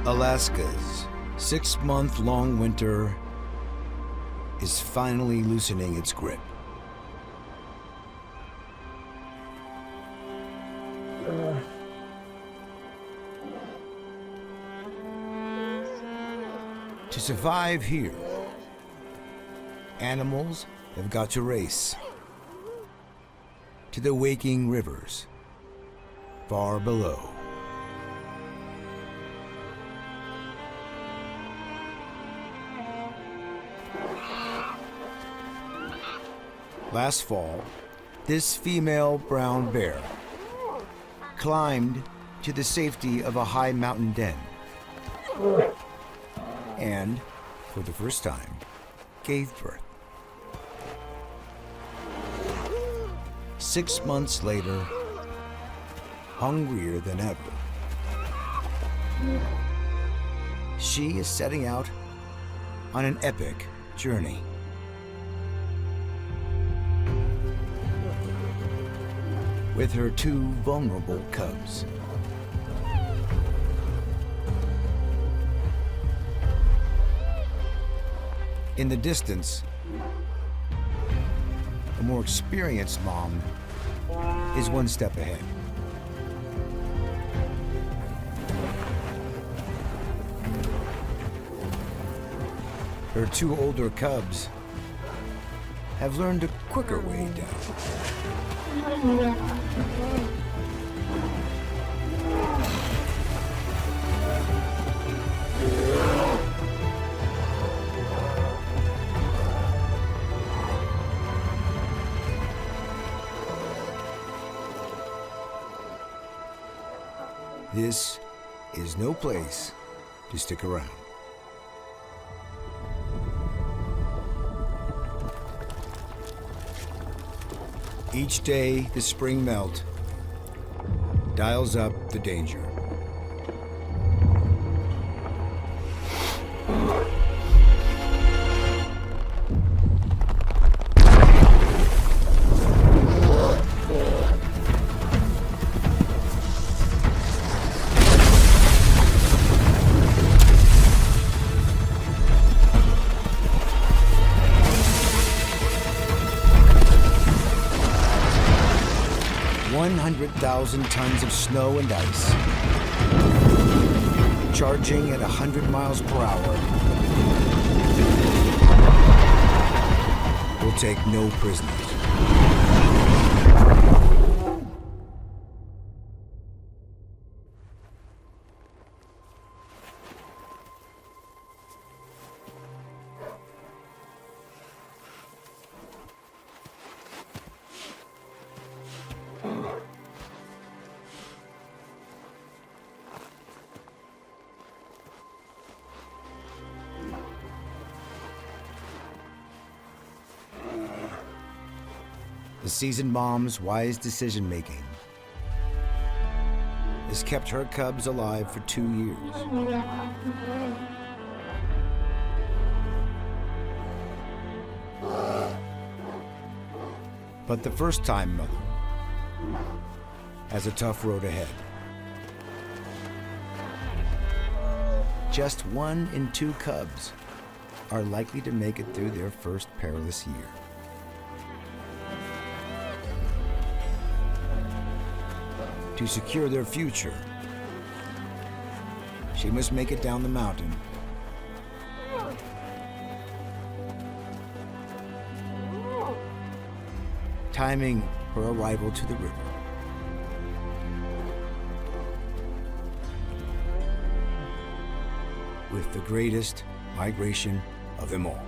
Alaska's 6-month-long winter is finally loosening its grip. To survive here, animals have got to race to the waking rivers far below. Last fall, this female brown bear climbed to the safety of a high mountain den and, for the first time, gave birth. 6 months later, hungrier than ever, she is setting out on an epic journey. With her 2 vulnerable cubs. In the distance, a more experienced mom is 1 step ahead. Her 2 older cubs have learned a quicker way down. This is no place to stick around. Each day, the spring melt dials up the danger. Tons of snow and ice, charging at 100 miles per hour, will take no prisoners. The seasoned mom's wise decision-making has kept her cubs alive for 2 years. But the first-time mother has a tough road ahead. Just 1 in 2 cubs are likely to make it through their first perilous year. To secure their future, she must make it down the mountain. Timing her arrival to the river. With the greatest migration of them all.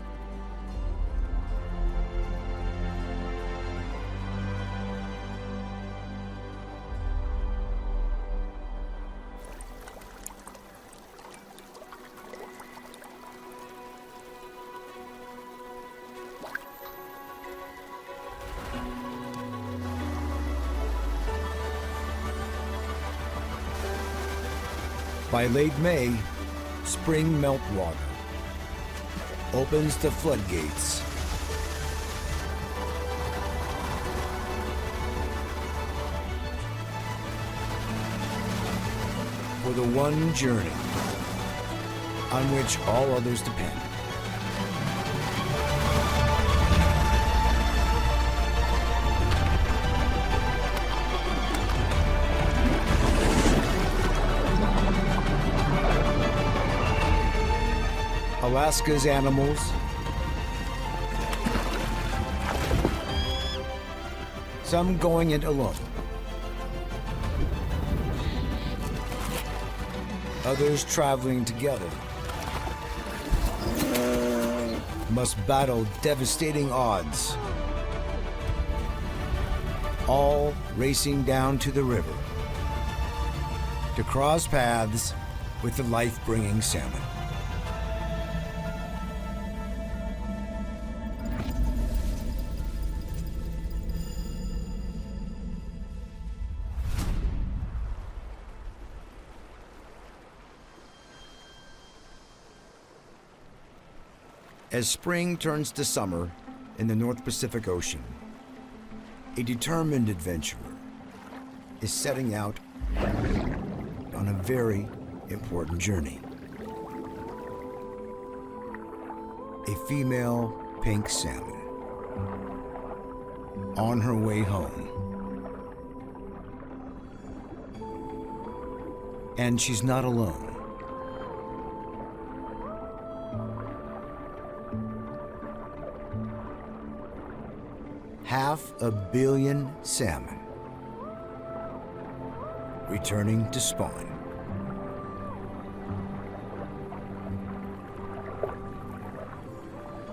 By late May, spring meltwater opens the floodgates. For the one journey on which all others depend. Alaska's animals, some going it alone, others traveling together, must battle devastating odds, all racing down to the river to cross paths with the life-bringing salmon. As spring turns to summer in the North Pacific Ocean, a determined adventurer is setting out on a very important journey. A female pink salmon on her way home. And she's not alone. $500 million salmon returning to spawn.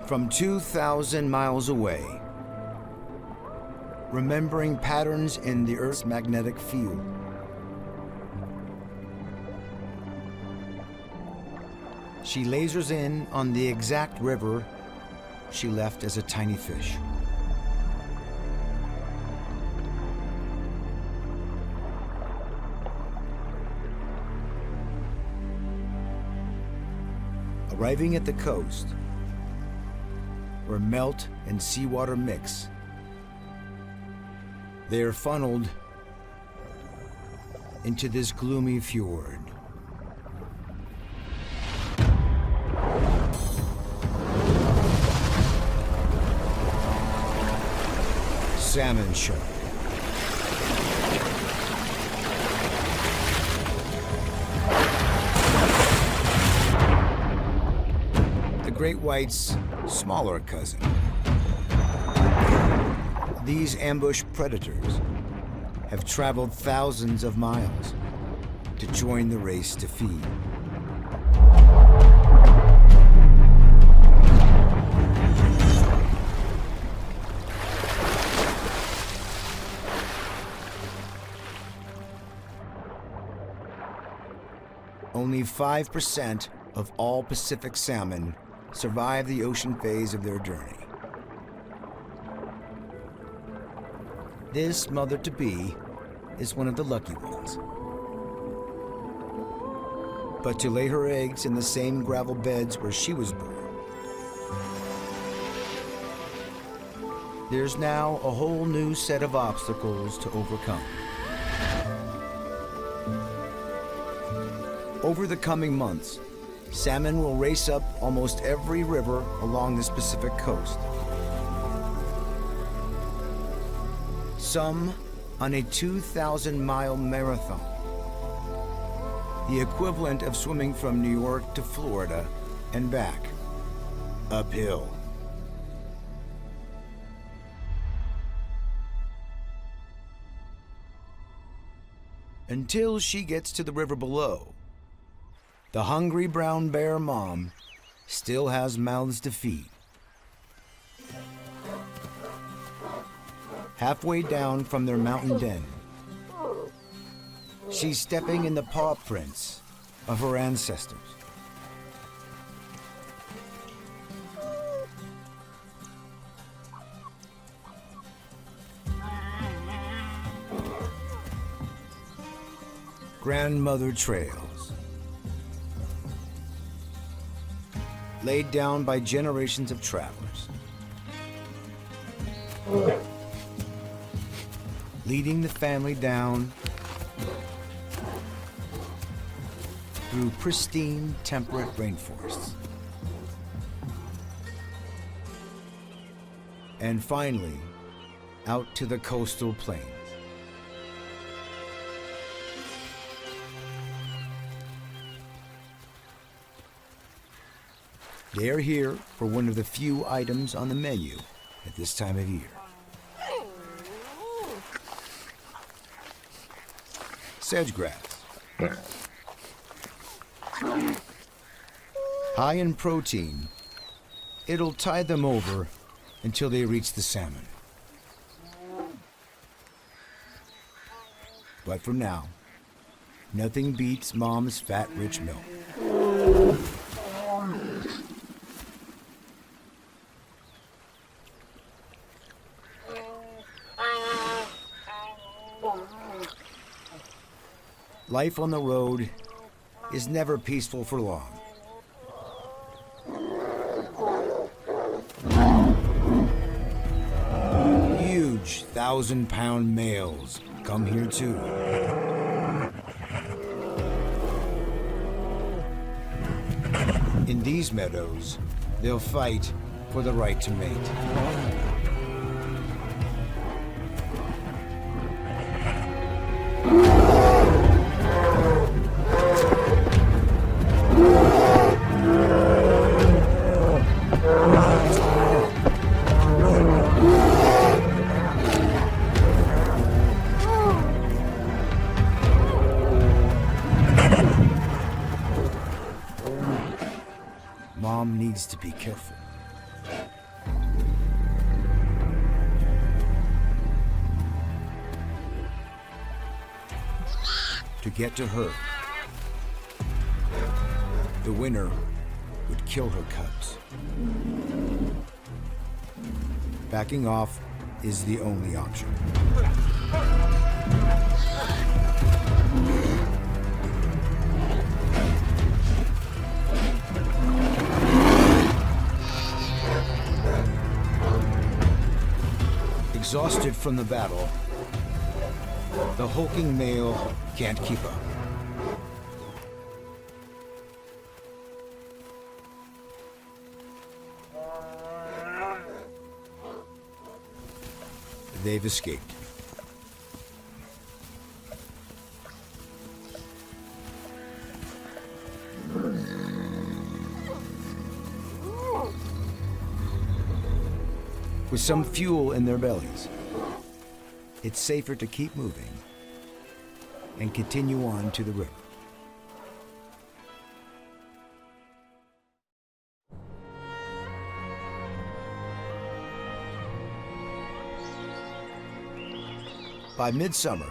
From 2,000 miles away, remembering patterns in the Earth's magnetic field, she lasers in on the exact river she left as a tiny fish. Arriving at the coast, where melt and seawater mix, they are funneled into this gloomy fjord. Salmon shark. Great white's smaller cousin. These ambush predators have traveled thousands of miles to join the race to feed. Only 5% of all Pacific salmon survive the ocean phase of their journey. This mother-to-be is one of the lucky ones. But to lay her eggs in the same gravel beds where she was born, there's now a whole new set of obstacles to overcome. Over the coming months, salmon will race up almost every river along this Pacific coast. Some on a 2,000-mile marathon, the equivalent of swimming from New York to Florida and back, uphill. Until she gets to the river below, the hungry brown bear mom still has mouths to feed. Halfway down from their mountain den, she's stepping in the paw prints of her ancestors. Grandmother trails, laid down by generations of travelers, leading the family down through pristine, temperate rainforests. And finally, out to the coastal plains. They are here for one of the few items on the menu at this time of year. Sedge grass. High in protein, it'll tide them over until they reach the salmon. But for now, nothing beats Mom's fat-rich milk. Life on the road is never peaceful for long. Huge 1,000-pound males come here too. In these meadows, they'll fight for the right to mate. Mom needs to be careful. To get to her, the winner would kill her cubs. Backing off is the only option. Exhausted from the battle, the hulking male can't keep up. They've escaped. With some fuel in their bellies, it's safer to keep moving and continue on to the river. By midsummer,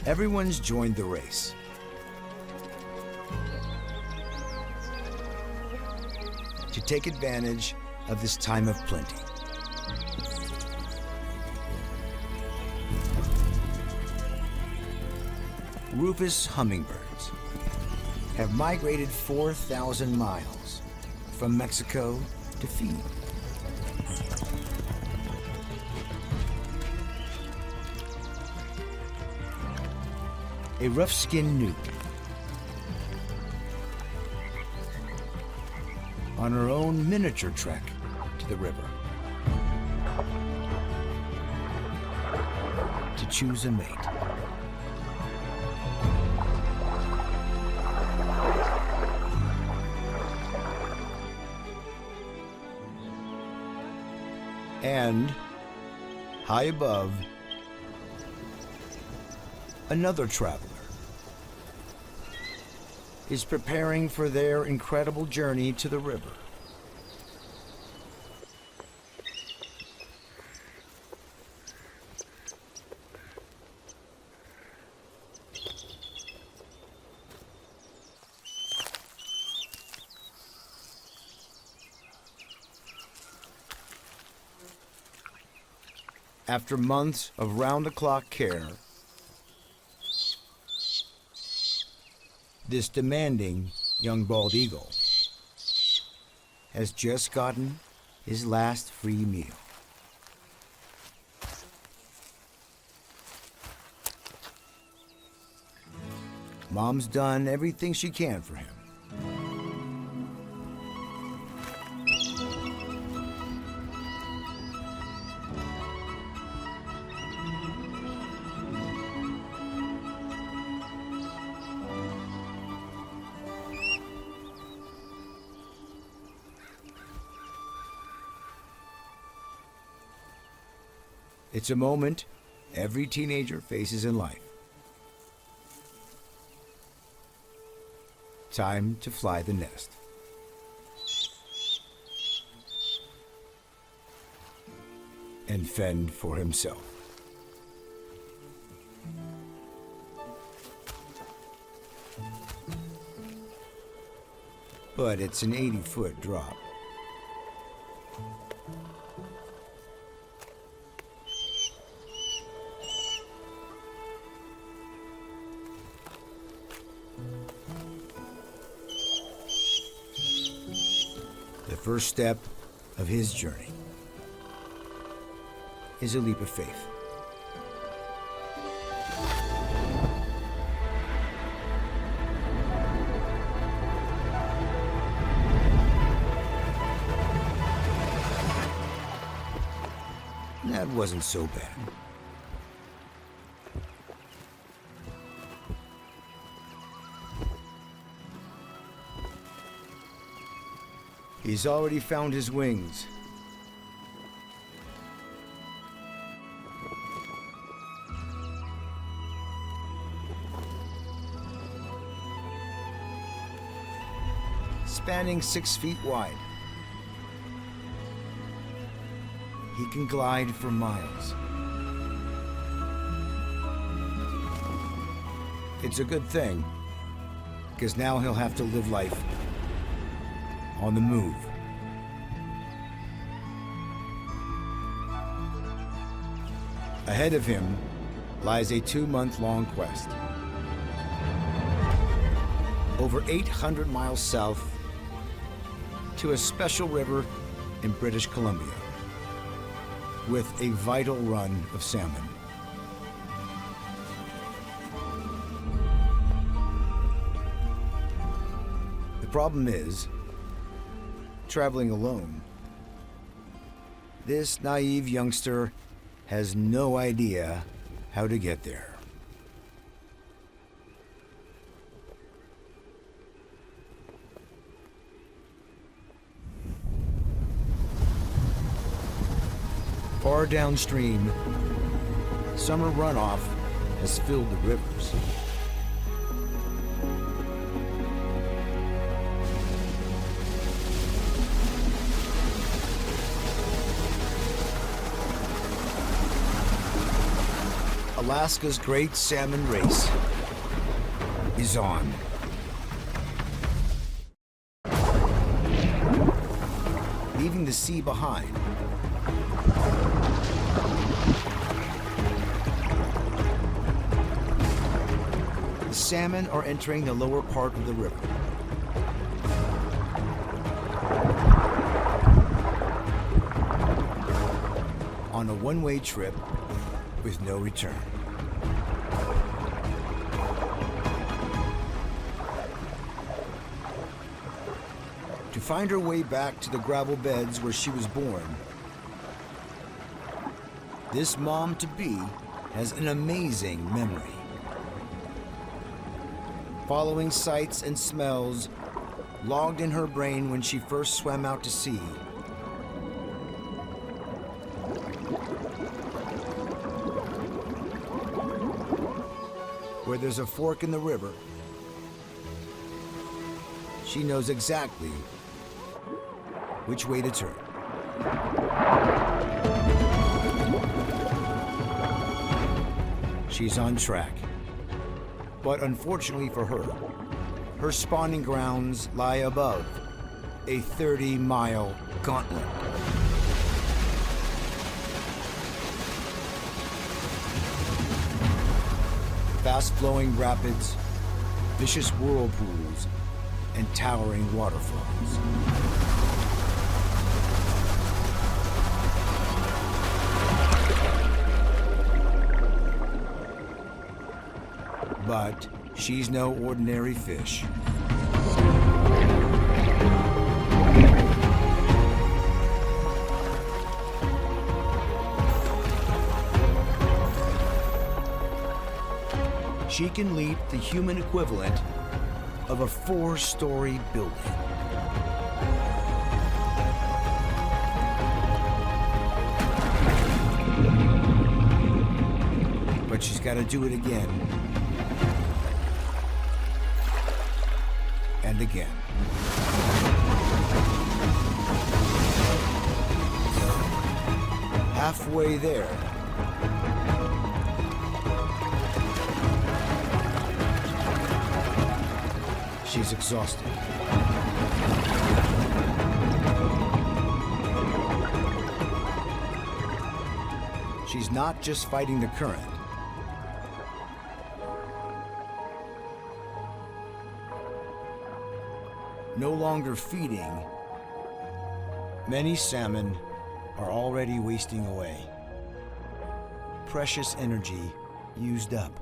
everyone's joined the race. To take advantage of this time of plenty. Rufous hummingbirds have migrated 4,000 miles from Mexico to feed. A rough-skinned newt on her own miniature trek to the river to choose a mate. And high above, another traveler is preparing for their incredible journey to the river. After months of round-the-clock care, this demanding young bald eagle has just gotten his last free meal. Mom's done everything she can for him. It's a moment every teenager faces in life. Time to fly the nest. And fend for himself. But it's an 80-foot drop. The first step of his journey is a leap of faith. That wasn't so bad. He's already found his wings. Spanning 6 feet wide, he can glide for miles. It's a good thing, because now he'll have to live life on the move. Ahead of him lies a 2-month-long quest. Over 800 miles south to a special river in British Columbia with a vital run of salmon. The problem is, traveling alone. This naive youngster has no idea how to get there. Far downstream, summer runoff has filled the rivers. Alaska's great salmon race is on. Leaving the sea behind. The salmon are entering the lower part of the river. On a one-way trip with no return. To find her way back to the gravel beds where she was born, this mom-to-be has an amazing memory. Following sights and smells logged in her brain when she first swam out to sea, where there's a fork in the river, she knows exactly which way to turn. She's on track. But unfortunately for her, her spawning grounds lie above a 30-mile gauntlet. Fast-flowing rapids, vicious whirlpools, and towering waterfalls. But She's no ordinary fish. She can leap the human equivalent of a 4-story building. But she's got to do it again. And again. Halfway there. She's exhausted. She's not just fighting the current. No longer feeding, many salmon are already wasting away. Precious energy used up,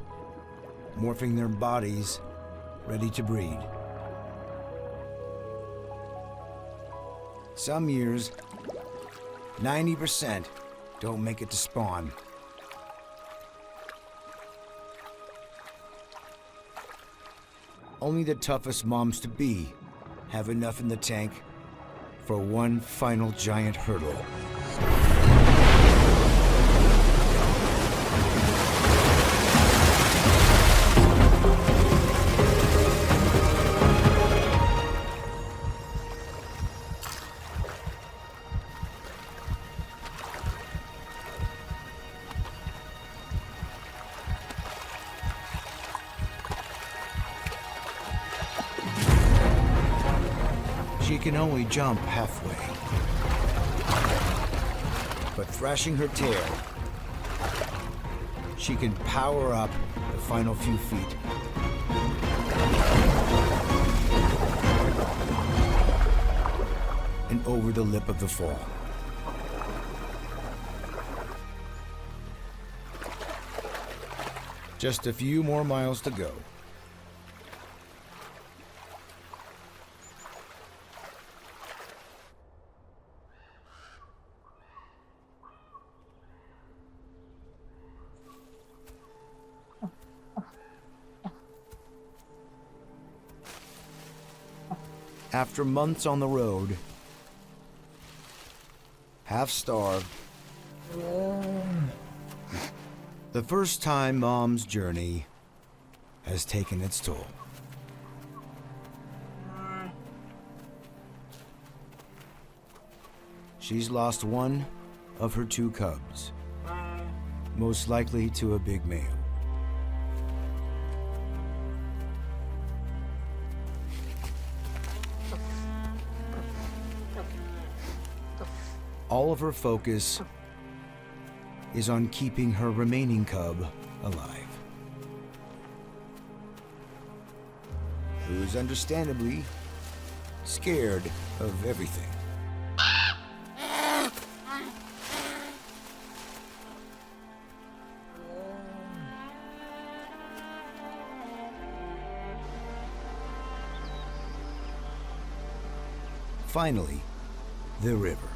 morphing their bodies ready to breed. Some years, 90% don't make it to spawn. Only the toughest moms-to-be have enough in the tank for one final giant hurdle. She can only jump halfway. But thrashing her tail, she can power up the final few feet. And over the lip of the fall. Just a few more miles to go. After months on the road, half-starved, the first time Mom's journey has taken its toll. She's lost one of her 2 cubs, most likely to a big male. All of her focus is on keeping her remaining cub alive, who's understandably scared of everything. Finally, the river.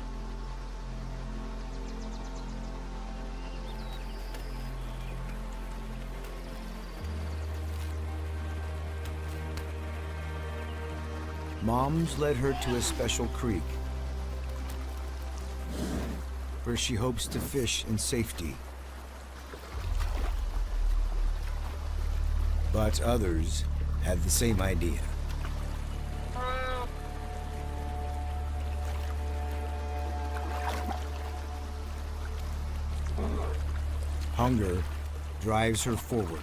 Mom's led her to a special creek where she hopes to fish in safety. But others had the same idea. Hunger drives her forward.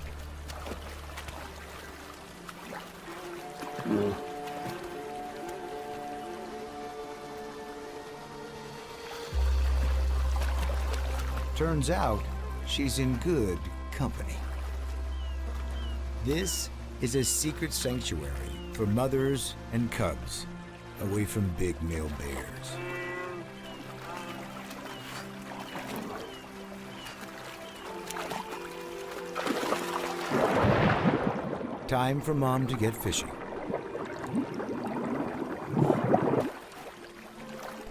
Turns out, she's in good company. This is a secret sanctuary for mothers and cubs, away from big male bears. Time for Mom to get fishing.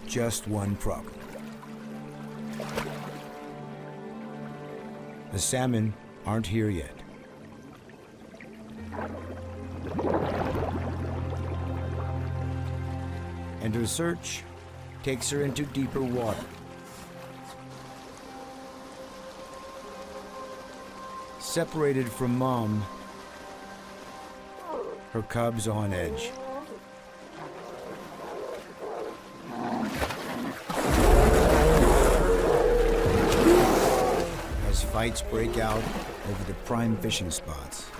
Just one problem. The salmon aren't here yet. And her search takes her into deeper water. Separated from Mom, her cub's on edge. As fights break out over the prime fishing spots.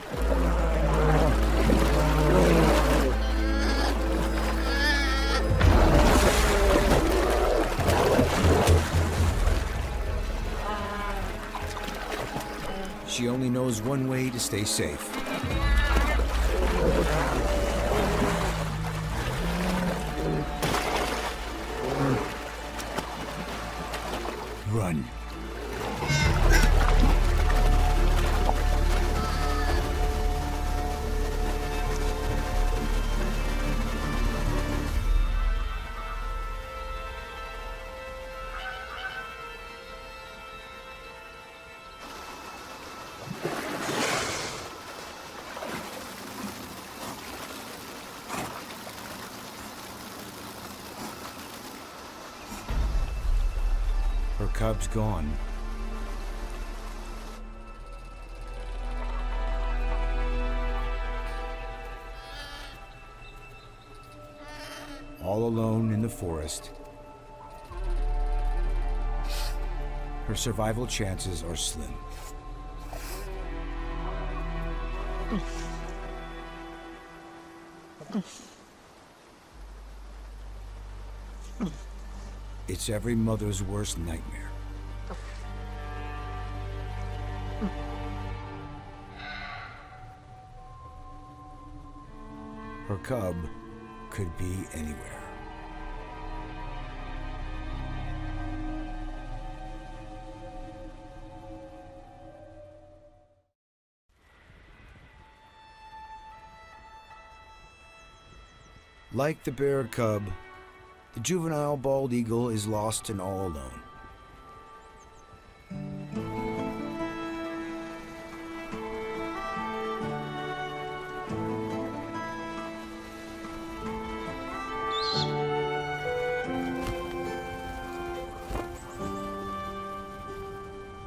She only knows one way to stay safe. Run. Her cub's gone. All alone in the forest, her survival chances are slim. It's every mother's worst nightmare. Her cub could be anywhere. Like the bear cub, the juvenile bald eagle is lost and all alone.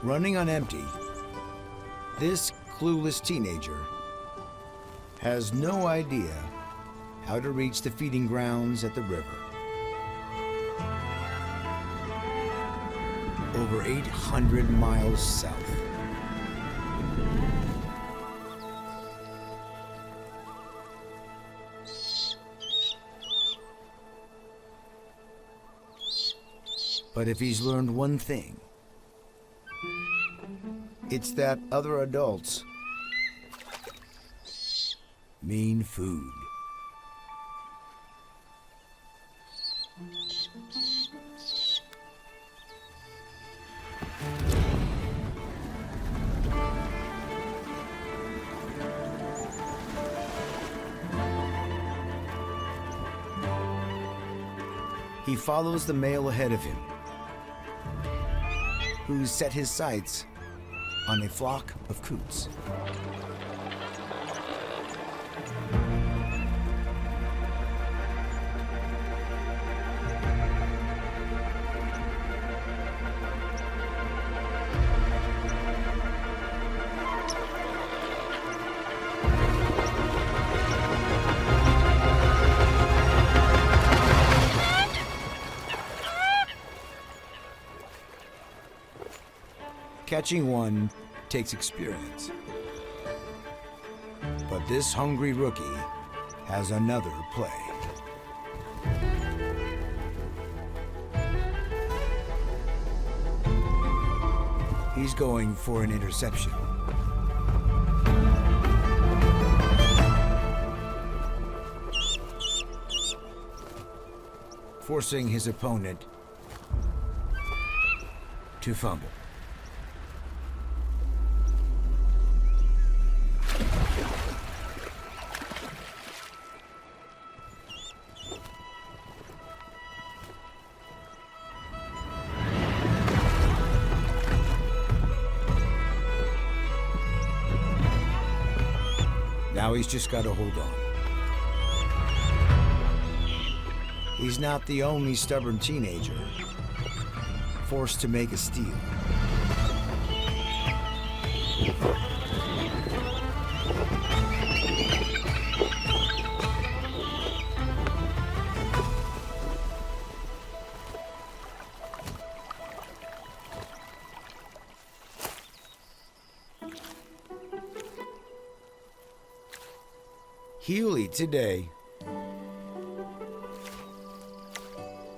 Running on empty, this clueless teenager has no idea how to reach the feeding grounds at the river. Over 800 miles south. But if he's learned one thing, it's that other adults mean food. He follows the male ahead of him, who's set his sights on a flock of coots. Catching one takes experience. But this hungry rookie has another play. He's going for an interception. Forcing his opponent to fumble. Now he's just got to hold on. He's not the only stubborn teenager forced to make a steal. He'll eat today,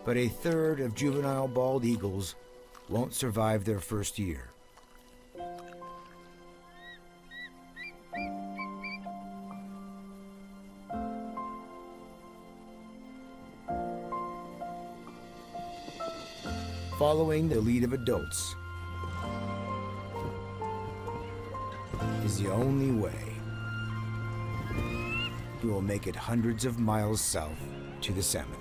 but a third of juvenile bald eagles won't survive their first year. Following the lead of adults is the only way. We will make it hundreds of miles south to the salmon.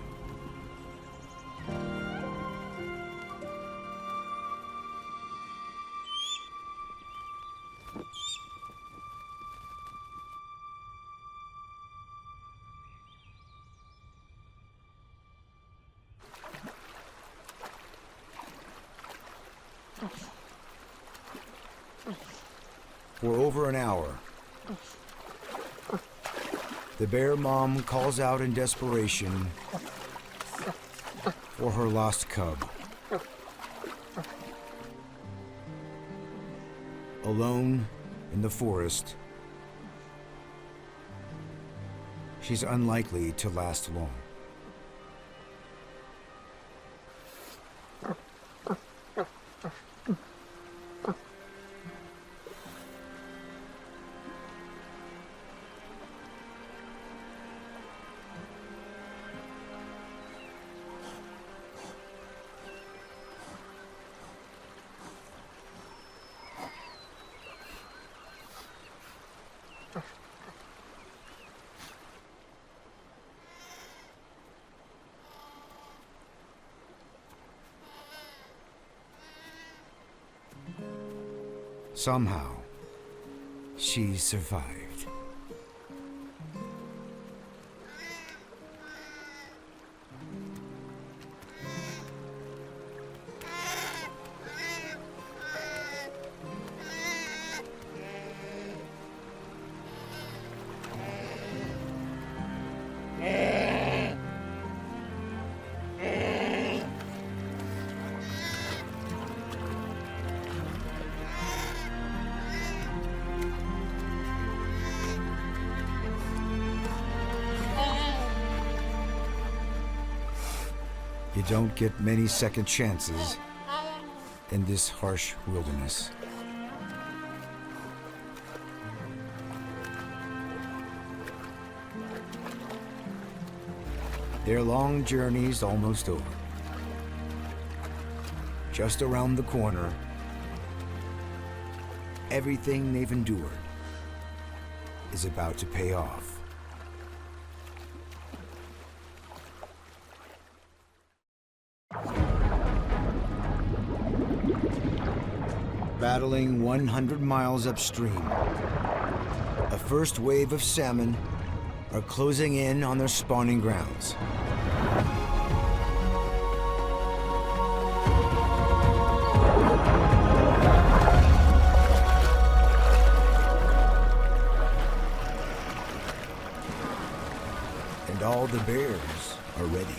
For over an hour, the bear mom calls out in desperation for her lost cub. Alone in the forest, she's unlikely to last long. Somehow, she survived. You don't get many second chances in this harsh wilderness. Their long journey's almost over. Just around the corner, everything they've endured is about to pay off. Battling 100 miles upstream, a first wave of salmon are closing in on their spawning grounds. And all the bears are ready.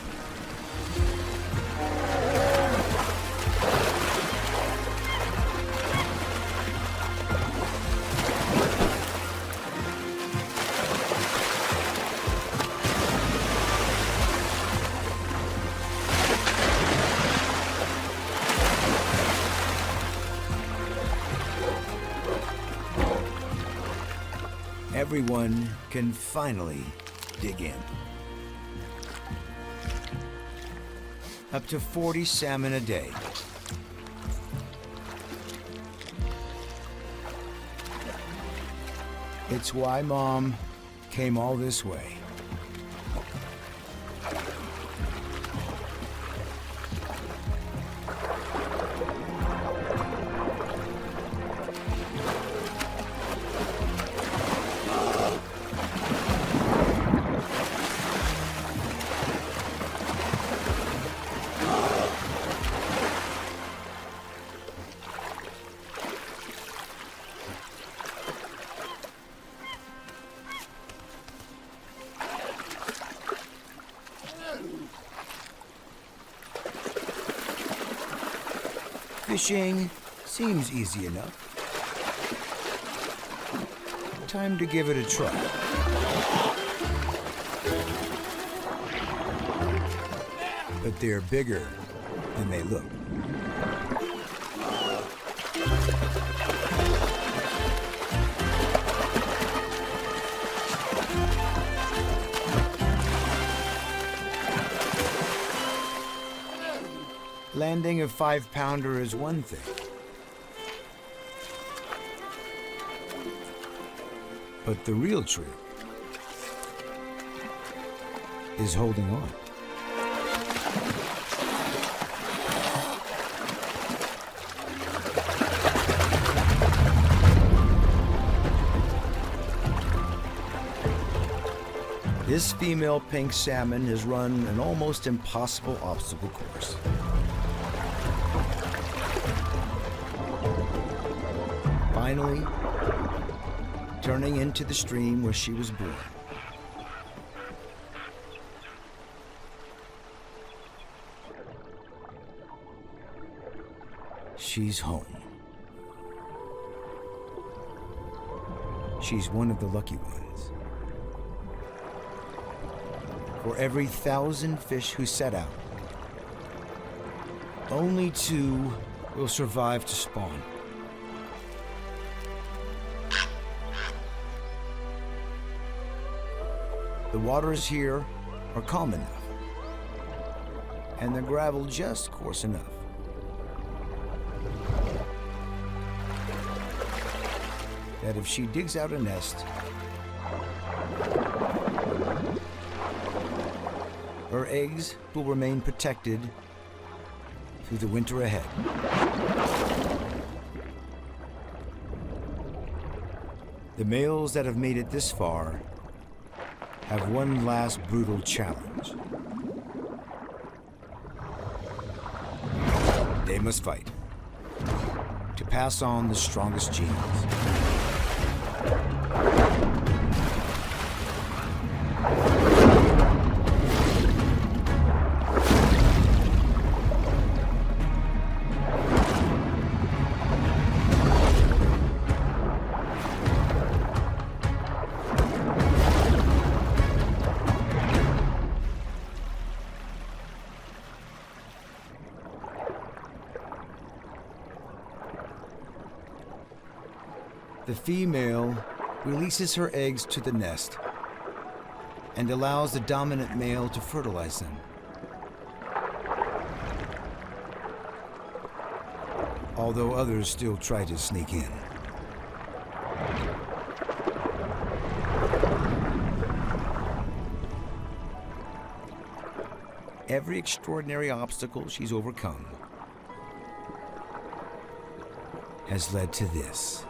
Everyone can finally dig in. Up to 40 salmon a day. It's why Mom came all this way. Fishing seems easy enough. Time to give it a try. But they're bigger than they look. Landing a 5-pounder is one thing. But the real trick is holding on. This female pink salmon has run an almost impossible obstacle course. Finally, turning into the stream where she was born. She's home. She's one of the lucky ones. For every 1,000 fish who set out, only 2 will survive to spawn. The waters here are calm enough, and the gravel just coarse enough. That if she digs out a nest, her eggs will remain protected through the winter ahead. The males that have made it this far have one last brutal challenge. They must fight to pass on the strongest genes. The female releases her eggs to the nest and allows the dominant male to fertilize them. Although others still try to sneak in. Every extraordinary obstacle she's overcome has led to this.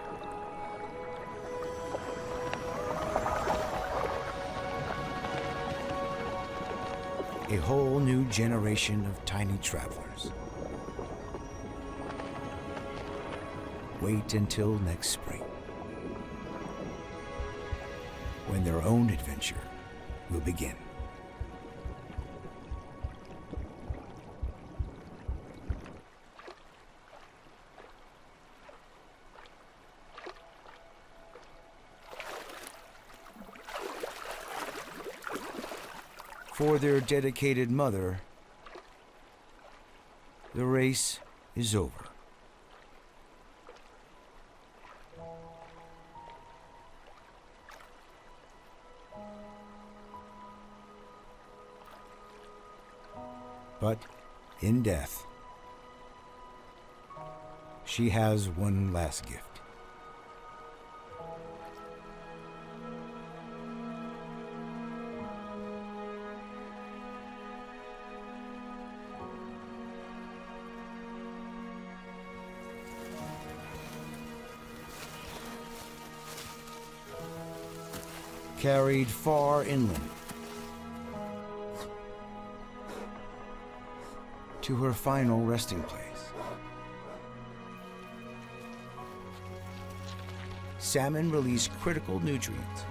A whole new generation of tiny travelers. Wait until next spring, when their own adventure will begin. For their dedicated mother, the race is over. But in death, she has one last gift. Carried far inland to her final resting place. Salmon release critical nutrients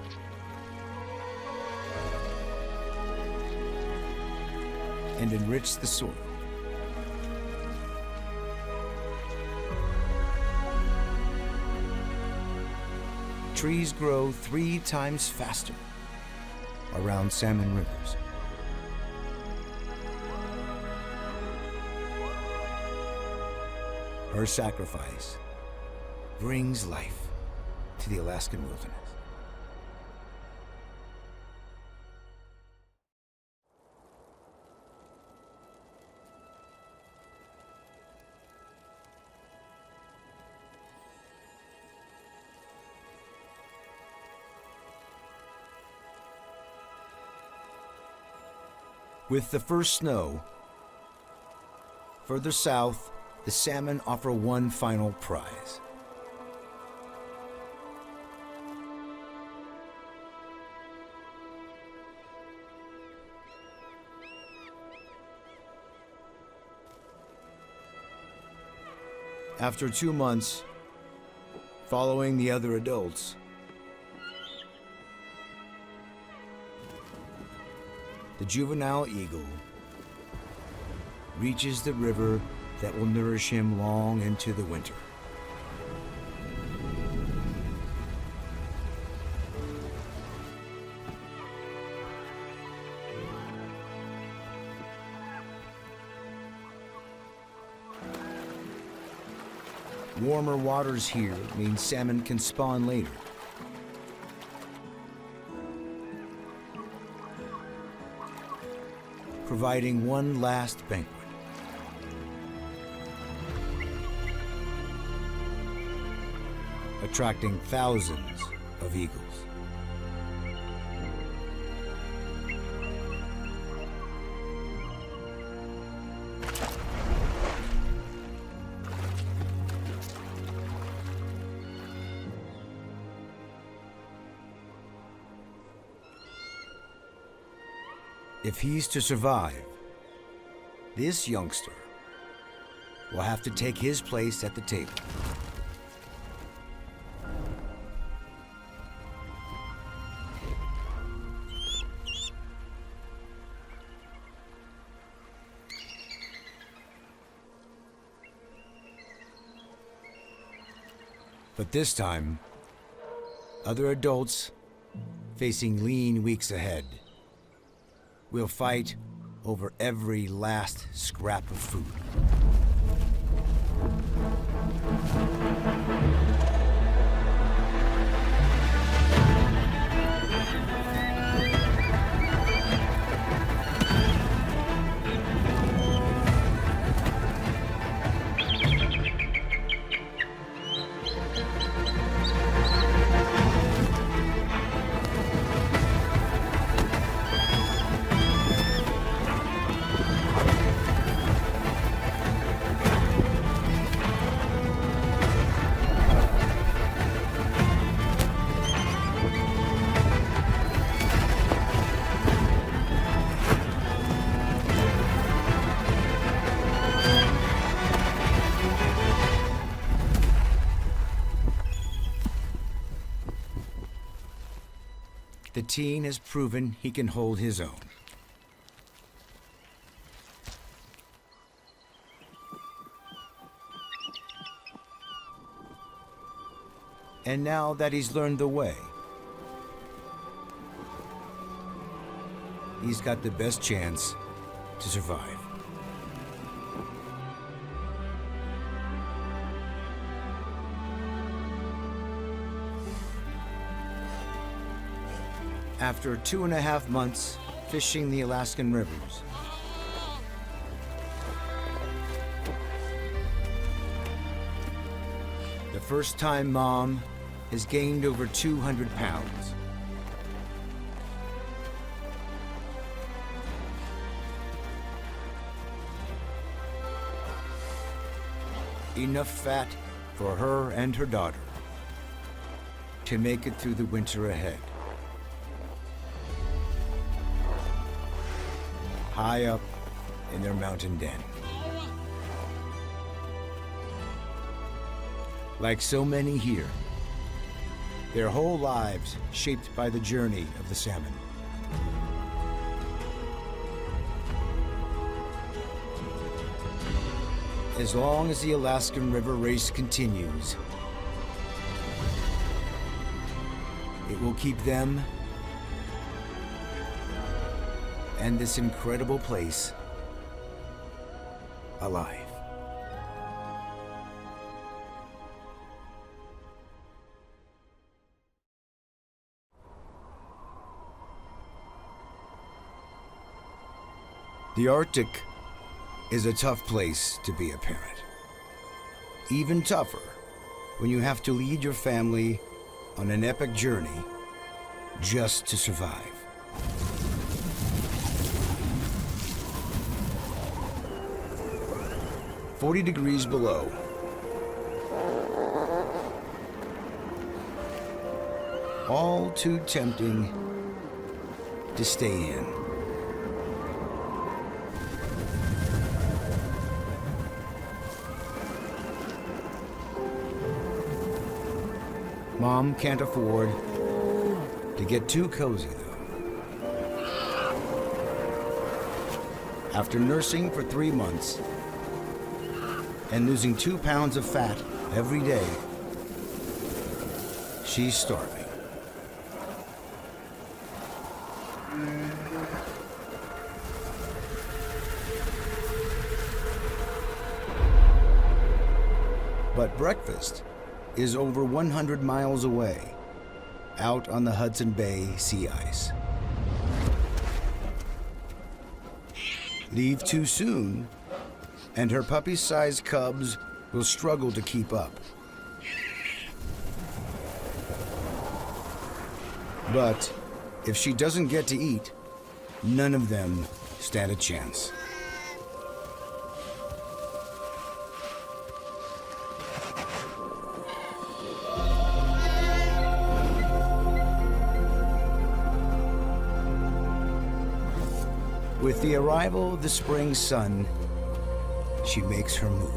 and enrich the soil. trees grow 3 times faster around salmon rivers. Her sacrifice brings life to the Alaskan wilderness. With the first snow, further south, the salmon offer one final prize. After 2 months, following the other adults, the juvenile eagle reaches the river that will nourish him long into the winter. Warmer waters here mean salmon can spawn later. Providing one last banquet. Attracting thousands of eagles. If he's to survive, this youngster will have to take his place at the table. But this time, other adults facing lean weeks ahead will fight over every last scrap of food. The teen has proven he can hold his own. And now that he's learned the way, he's got the best chance to survive. After 2.5 months fishing the Alaskan rivers, the first-time mom has gained over 200 pounds. Enough fat for her and her daughter to make it through the winter ahead. High up in their mountain den. Like so many here, their whole lives shaped by the journey of the salmon. As long as the Alaskan River race continues, It will keep them and this incredible place alive. The Arctic is a tough place to be a parent. Even tougher when you have to lead your family on an epic journey just to survive. "40 degrees below. All too tempting to stay in. Mom can't afford to get too cozy, though. After nursing for 3 months and losing 2 pounds of fat every day, she's starving. But breakfast is over 100 miles away, out on the Hudson Bay sea ice. Leave too soon, and her puppy-sized cubs will struggle to keep up. But if she doesn't get to eat, none of them stand a chance. With the arrival of the spring sun, she makes her move.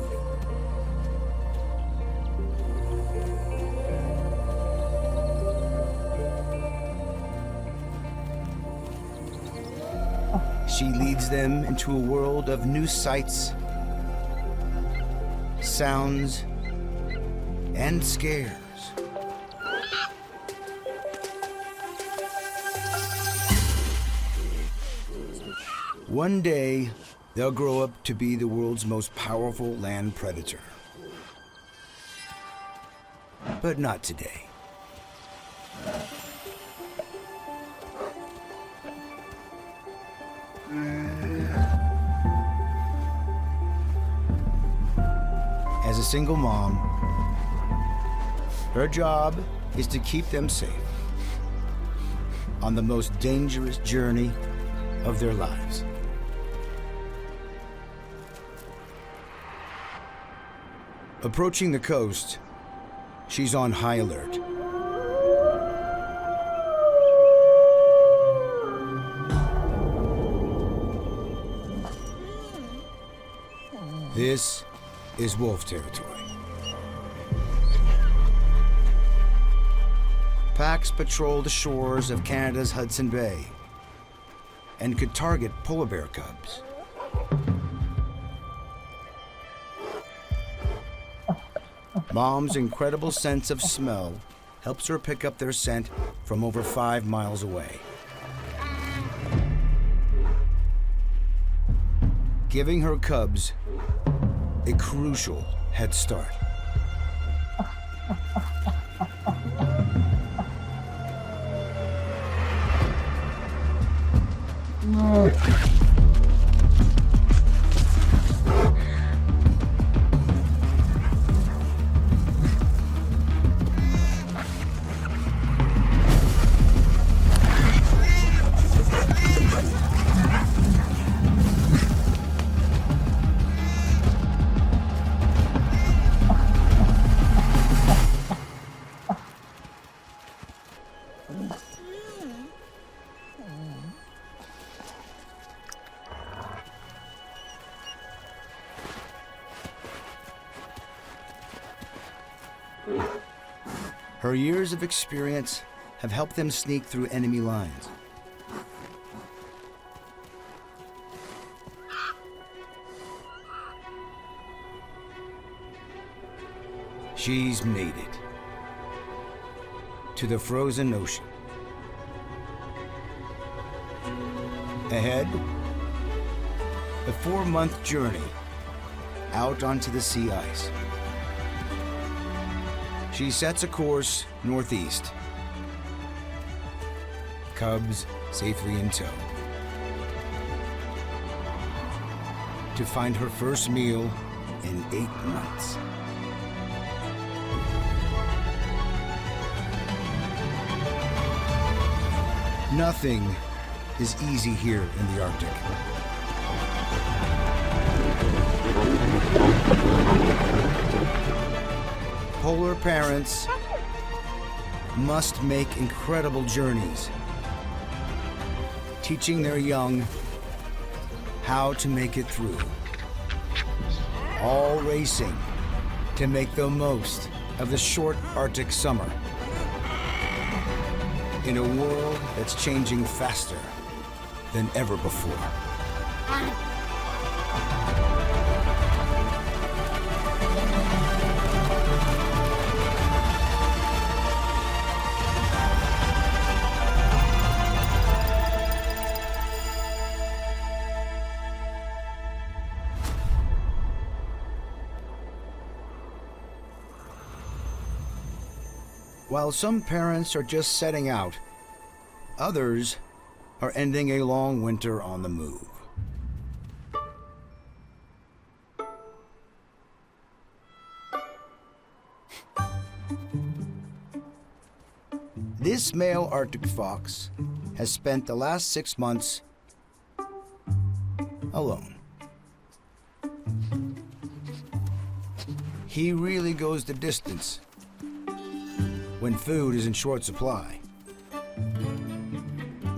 She leads them into a world of new sights, sounds, and scares. One day, they'll grow up to be the world's most powerful land predator. But not today. As a single mom, her job is to keep them safe on the most dangerous journey of their lives. Approaching the coast, she's on high alert. This is wolf territory. Packs patrol the shores of Canada's Hudson Bay and could target polar bear cubs. Mom's incredible sense of smell helps her pick up their scent from over 5 miles away, giving her cubs a crucial head start. Her years of experience have helped them sneak through enemy lines. She's made it. to the frozen ocean. Ahead, a 4-month journey out onto the sea ice. She sets a course northeast, cubs safely in tow, to find her first meal in 8 months. Nothing is easy here in the Arctic. Polar parents must make incredible journeys, teaching their young how to make it through. All racing to make the most of the short Arctic summer in a world that's changing faster than ever before. While some parents are just setting out, others are ending a long winter on the move. This male Arctic fox has spent the last 6 months alone. He really goes the distance when food is in short supply.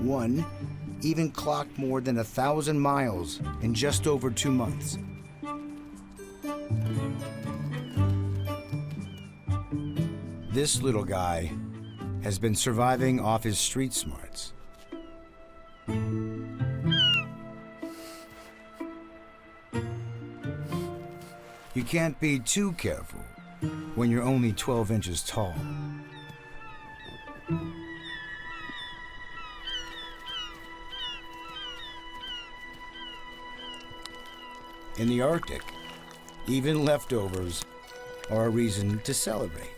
One even clocked more than 1,000 miles in just over 2 months. This little guy has been surviving off his street smarts. You can't be too careful when you're only 12 inches tall. In the Arctic, even leftovers are a reason to celebrate.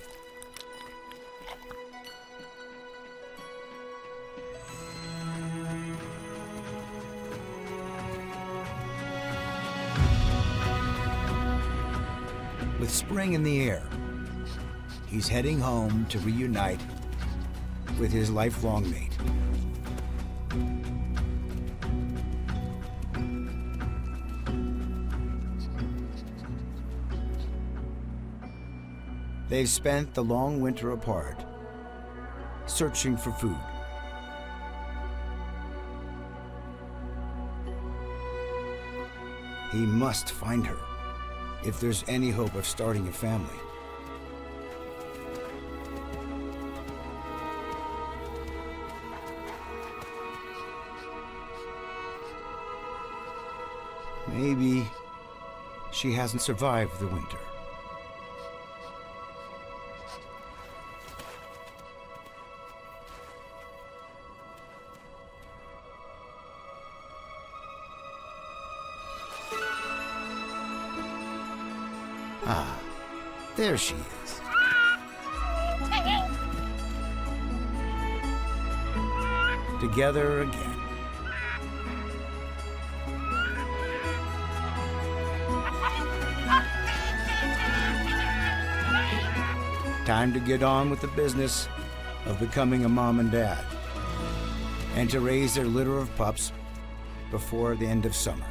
With spring in the air, he's heading home to reunite with his lifelong mate. They've spent the long winter apart, searching for food. He must find her if there's any hope of starting a family. Maybe she hasn't survived the winter. Ah, there she is. Together again. Time to get on with the business of becoming a mom and dad, and to raise their litter of pups before the end of summer.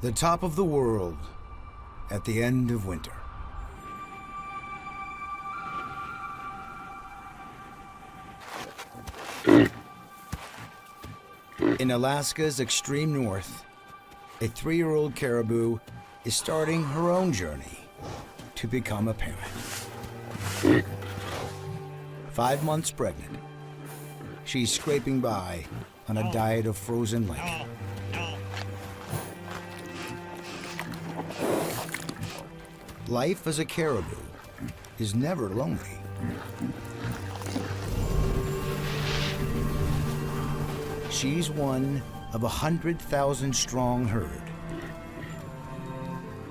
The top of the world at the end of winter. In Alaska's extreme north, a 3-year-old caribou is starting her own journey to become a parent. 5 months pregnant, she's scraping by on a diet of frozen lichen. Life as a caribou is never lonely. She's one of 100,000 strong herd,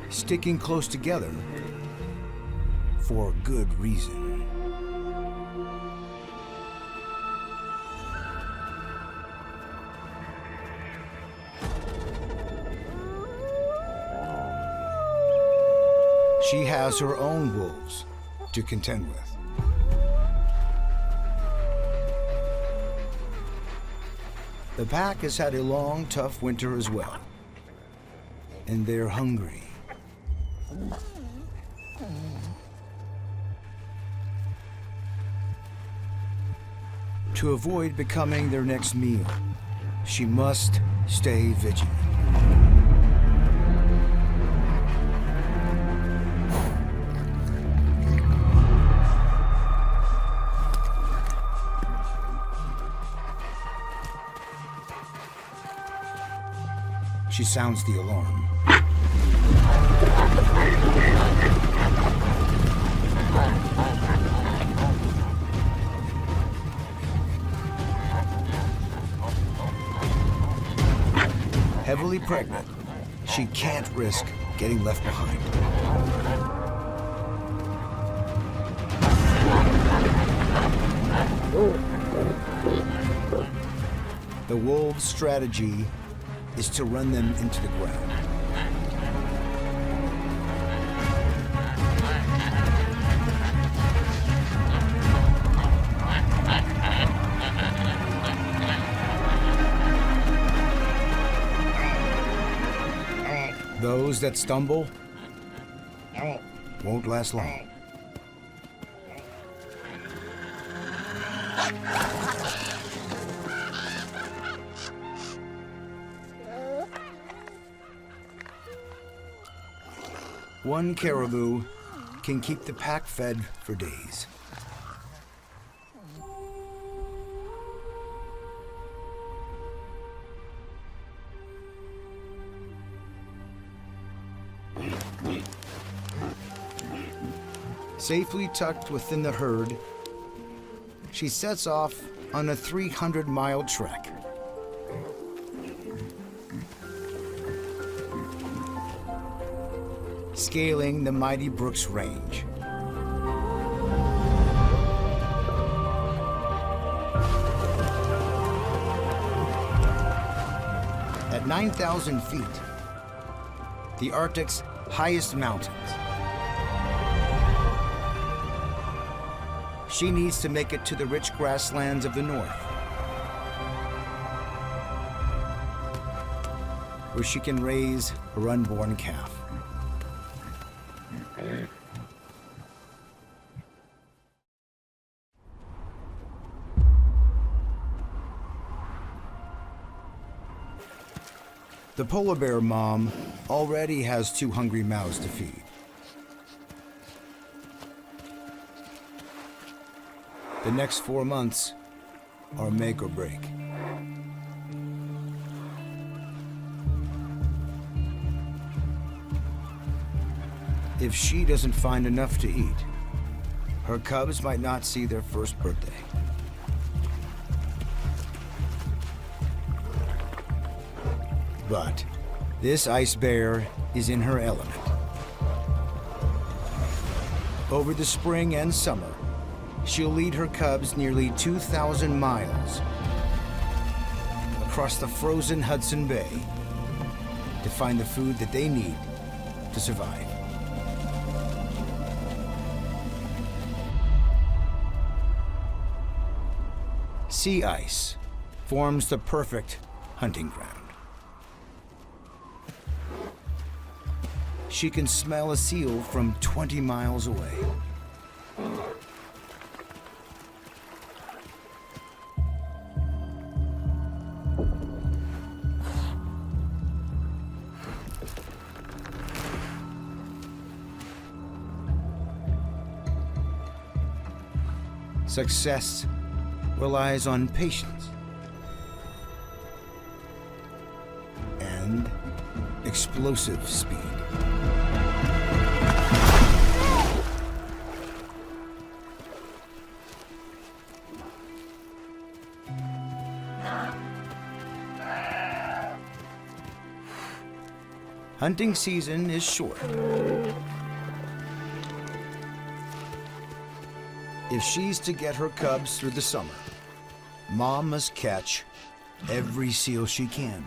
sticking close together for good reason. She has her own wolves to contend with. The pack has had a long, tough winter as well, and they're hungry. To avoid becoming their next meal, she must stay vigilant. She sounds the alarm. Heavily pregnant, she can't risk getting left behind. The wolves' strategy is to run them into the ground. Those that stumble won't last long. One caribou can keep the pack fed for days. Safely tucked within the herd, she sets off on a 300-mile trek. Scaling the mighty Brooks Range. At 9,000 feet, the Arctic's highest mountains, she needs to make it to the rich grasslands of the north, where she can raise her unborn calf. The polar bear mom already has 2 hungry mouths to feed. The next 4 months are make or break. If she doesn't find enough to eat, her cubs might not see their first birthday. But this ice bear is in her element. Over the spring and summer, she'll lead her cubs nearly 2,000 miles across the frozen Hudson Bay to find the food that they need to survive. Sea ice forms the perfect hunting ground. She can smell a seal from 20 miles away. Success relies on patience and explosive speed. Hunting season is short. If she's to get her cubs through the summer, Mom must catch every seal she can.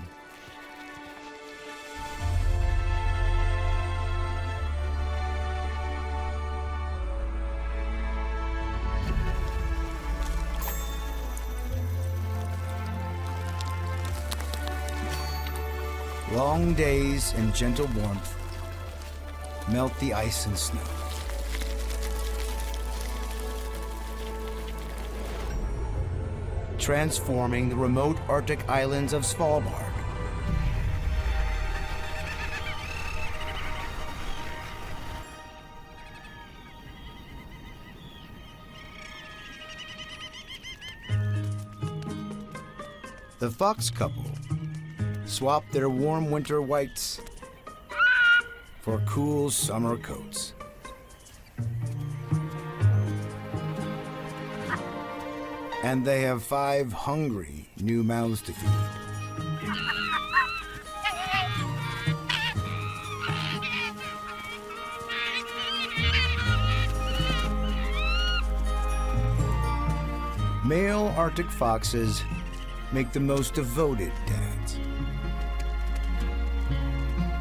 Long days and gentle warmth melt the ice and snow. Transforming the remote Arctic islands of Svalbard. The fox couple swap their warm winter whites for cool summer coats. And they have 5 hungry new mouths to feed. Male Arctic foxes make the most devoted dads,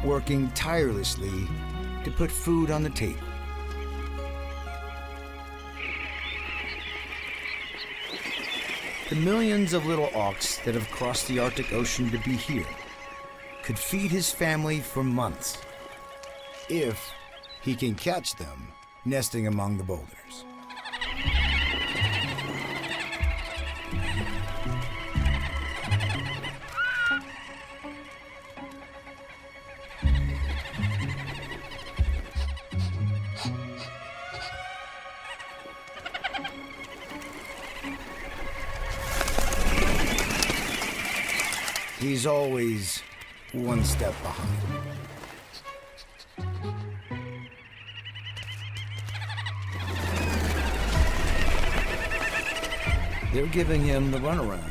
working tirelessly to put food on the table. The millions of little auks that have crossed the Arctic Ocean to be here could feed his family for months, if he can catch them nesting among the boulders. He's always one step behind. They're giving him the runaround.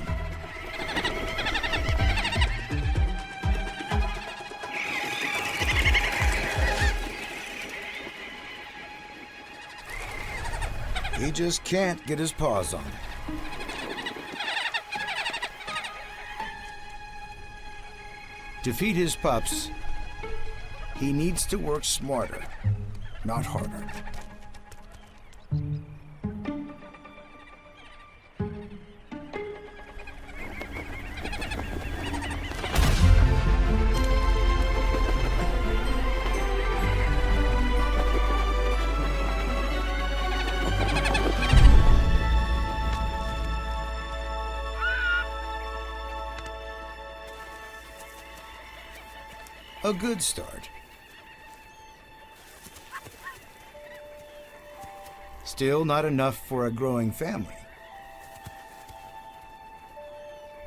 He just can't get his paws on it. To feed his pups, he needs to work smarter, not harder. A good start. Still not enough for a growing family,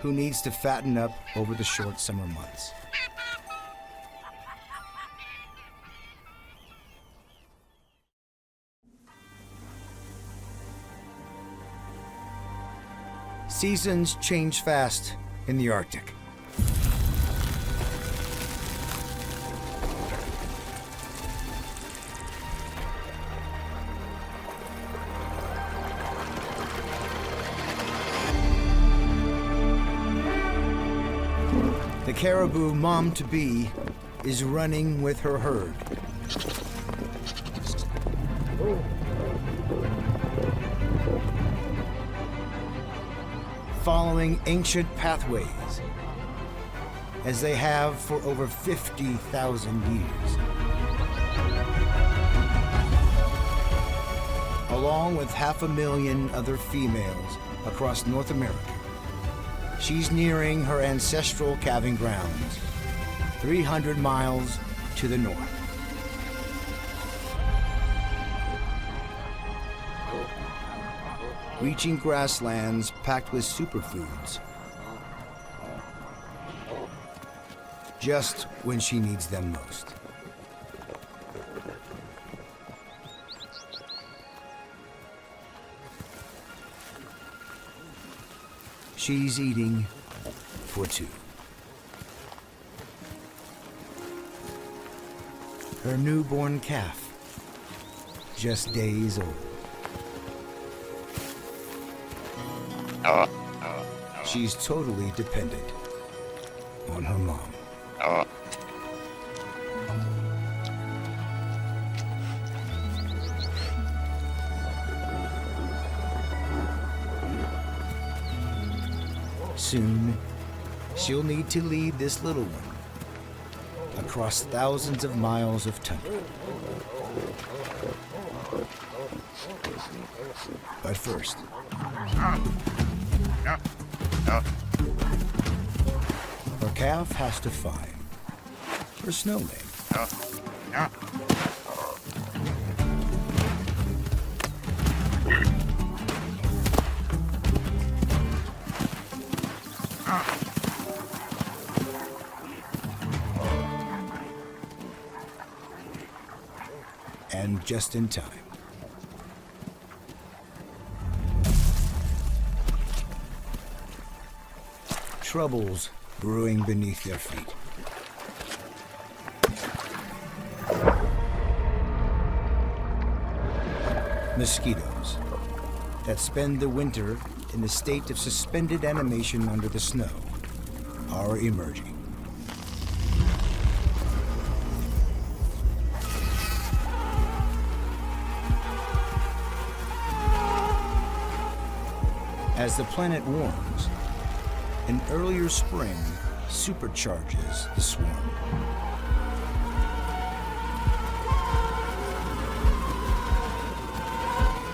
who needs to fatten up over the short summer months. Seasons change fast in the Arctic. The caribou mom-to-be is running with her herd. Following ancient pathways, as they have for over 50,000 years. Along with 500,000 other females across North America, she's nearing her ancestral calving grounds, 300 miles to the north. reaching grasslands packed with superfoods, just when she needs them most. She's eating for two. Her newborn calf, just days old. She's totally dependent on her mom. Soon, she'll need to lead this little one across thousands of miles of tundra. But first, her calf has to find her snowman. And just in time. Troubles brewing beneath their feet. Mosquitoes that spend the winter in a state of suspended animation under the snow are emerging. As the planet warms, an earlier spring supercharges the swarm.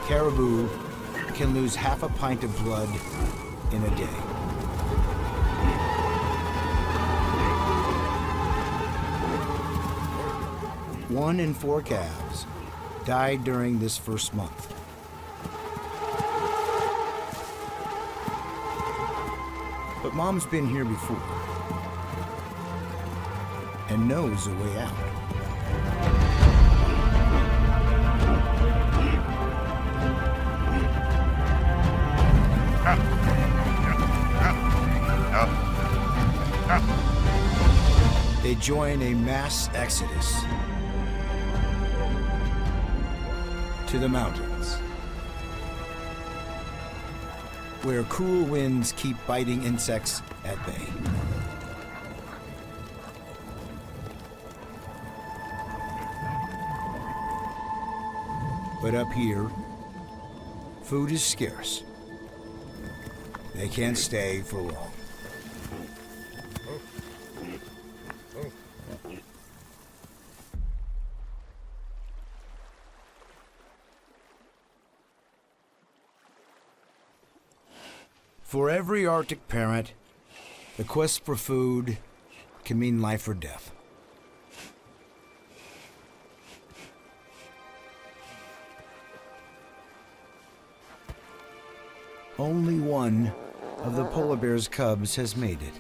Caribou can lose half a pint of blood in a day. One in 4 calves died during this first month. But Mom's been here before and knows a way out. They join a mass exodus to the mountains, where cool winds keep biting insects at bay. But up here, food is scarce. They can't stay for long. For every Arctic parent, the quest for food can mean life or death. Only one of the polar bear's cubs has made it.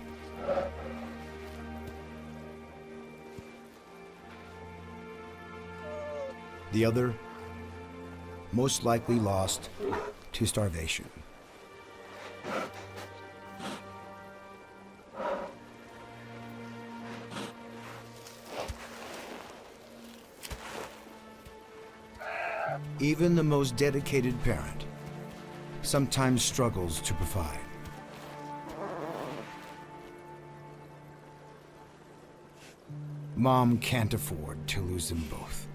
The other, most likely lost to starvation. Even the most dedicated parent sometimes struggles to provide. Mom can't afford to lose them both.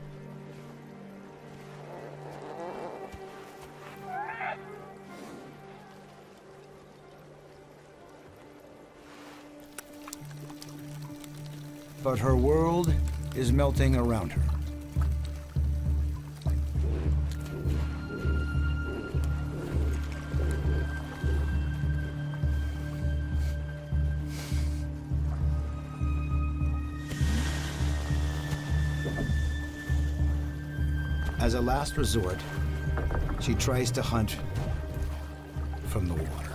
But her world is melting around her. As a last resort, she tries to hunt from the water.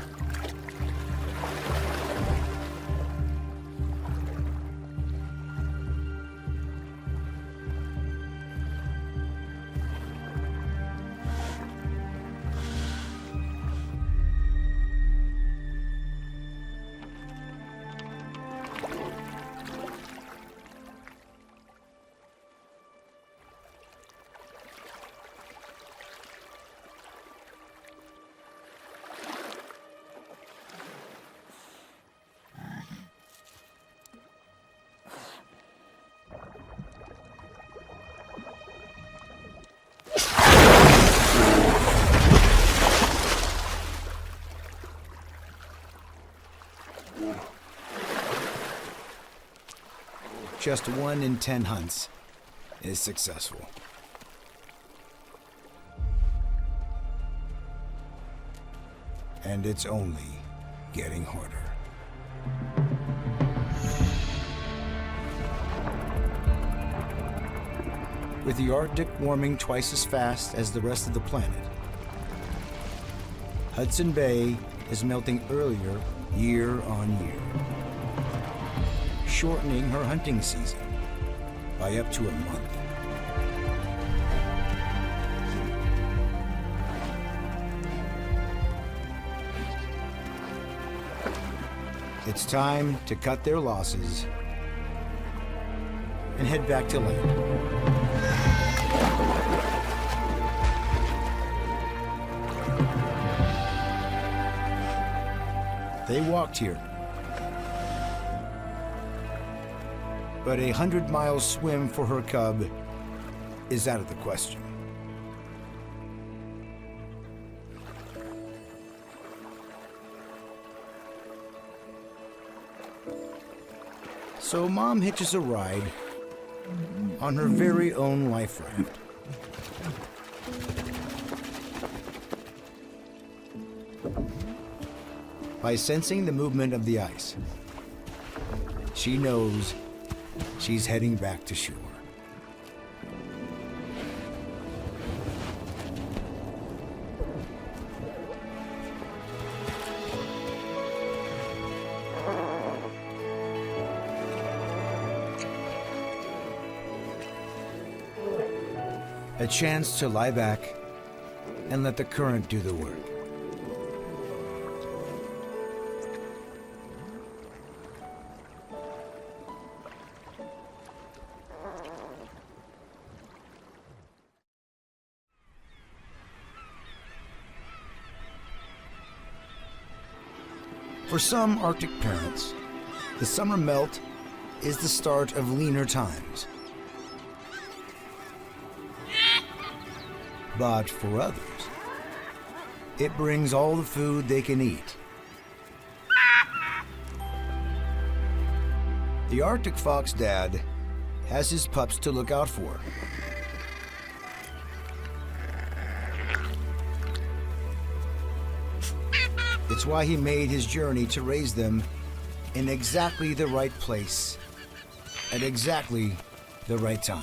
Just 1 in 10 hunts is successful. And it's only getting harder. With the Arctic warming twice as fast as the rest of the planet, Hudson Bay is melting earlier year on year, shortening her hunting season by up to a month. It's time to cut their losses and head back to land. They walked here, but a 100-mile swim for her cub is out of the question. So Mom hitches a ride on her very own life raft. By sensing the movement of the ice, she knows she's heading back to shore. A chance to lie back and let the current do the work. For some Arctic parents, the summer melt is the start of leaner times. But for others, it brings all the food they can eat. The Arctic fox dad has his pups to look out for. It's why he made his journey to raise them in exactly the right place at exactly the right time.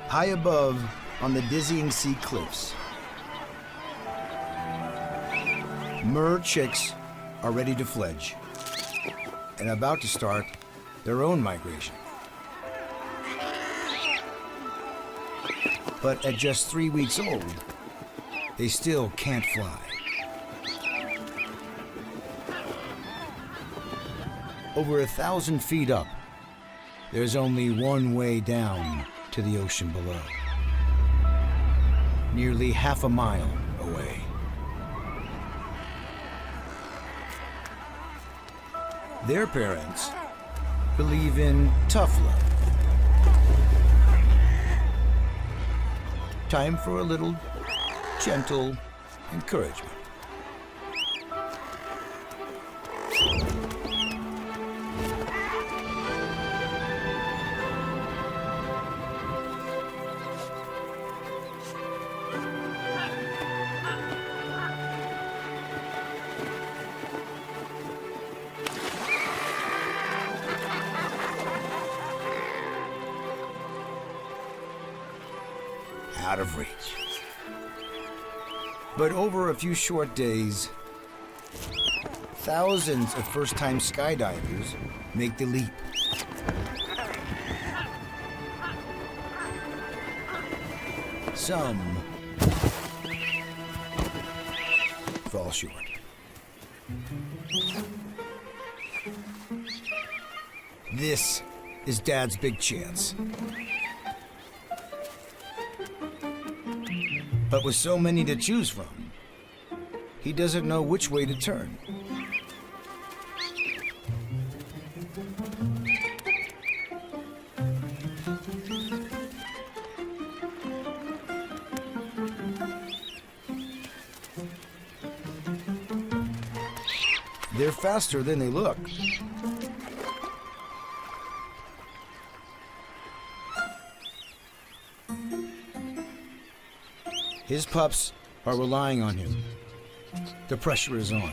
High above on the dizzying sea cliffs, Murre chicks are ready to fledge and about to start their own migration. But at just 3 weeks old, they still can't fly. Over 1,000 feet up, there's only one way down to the ocean below. Nearly half a mile away. Their parents believe in tough love. Time for a little gentle encouragement. out of reach. But over a few short days, thousands of first-time skydivers make the leap. Some fall short. This is Dad's big chance. But with so many to choose from, he doesn't know which way to turn. They're faster than they look. His pups are relying on him. The pressure is on.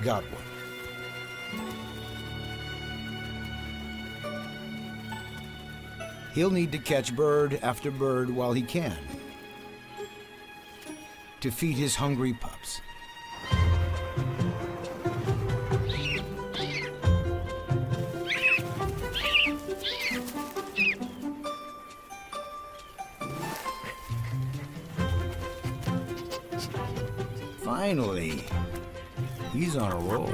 Got one. He'll need to catch bird after bird while he can to feed his hungry pups. Finally, he's on a roll.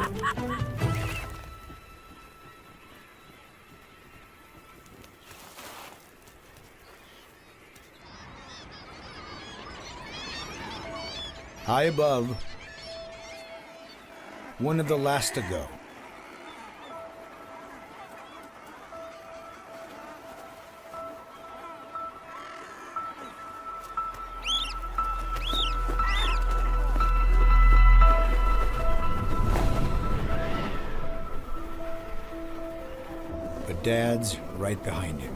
High above, one of the last to go. But Dad's right behind him.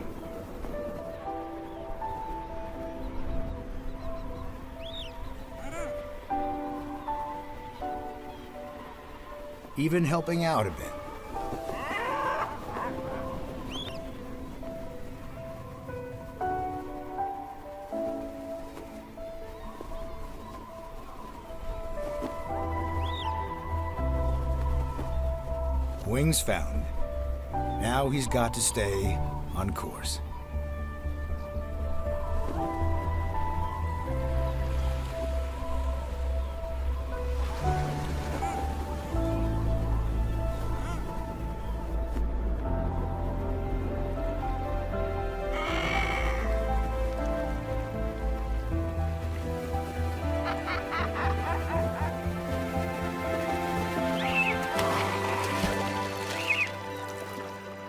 Even helping out a bit. Wings found. Now he's got to stay on course.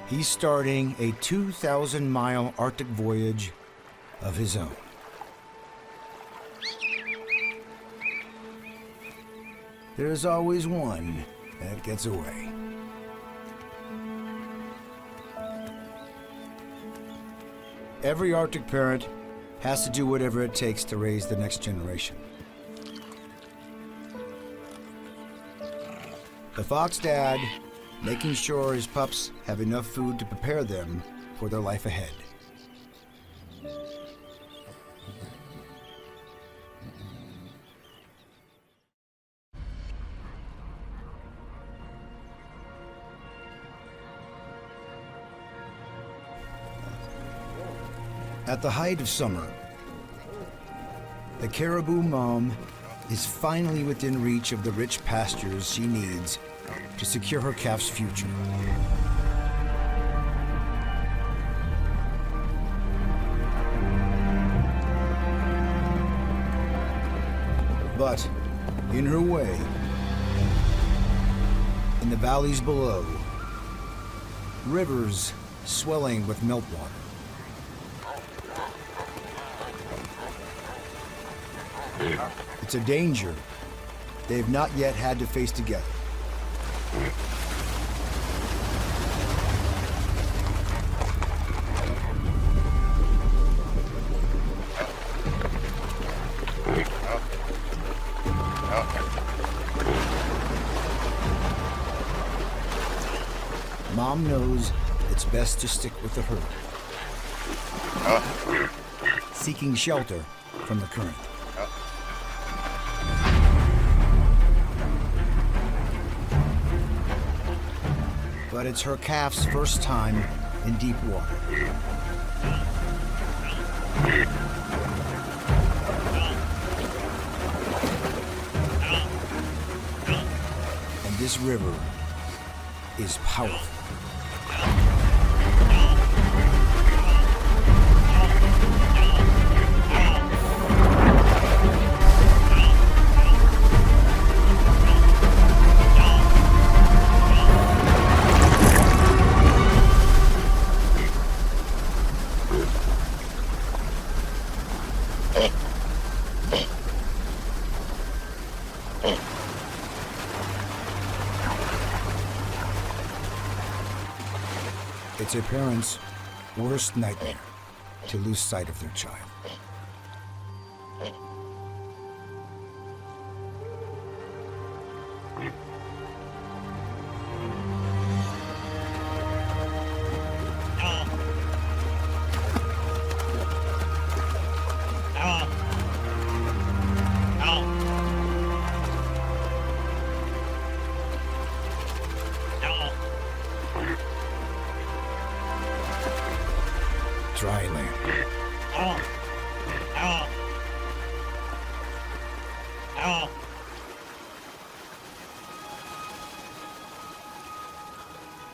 He's starting a 2,000-mile Arctic voyage of his own. There's always one that gets away. Every Arctic parent has to do whatever it takes to raise the next generation. The fox dad, making sure his pups have enough food to prepare them for their life ahead. At the height of summer, the caribou mom is finally within reach of the rich pastures she needs to secure her calf's future. But in her way, in the valleys below, rivers swelling with meltwater. It's a danger they've not yet had to face together. Mom knows it's best to stick with the herd, seeking shelter from the current. But it's her calf's first time in deep water. And this river is powerful. It's a parent's worst nightmare to lose sight of their child. Dry land.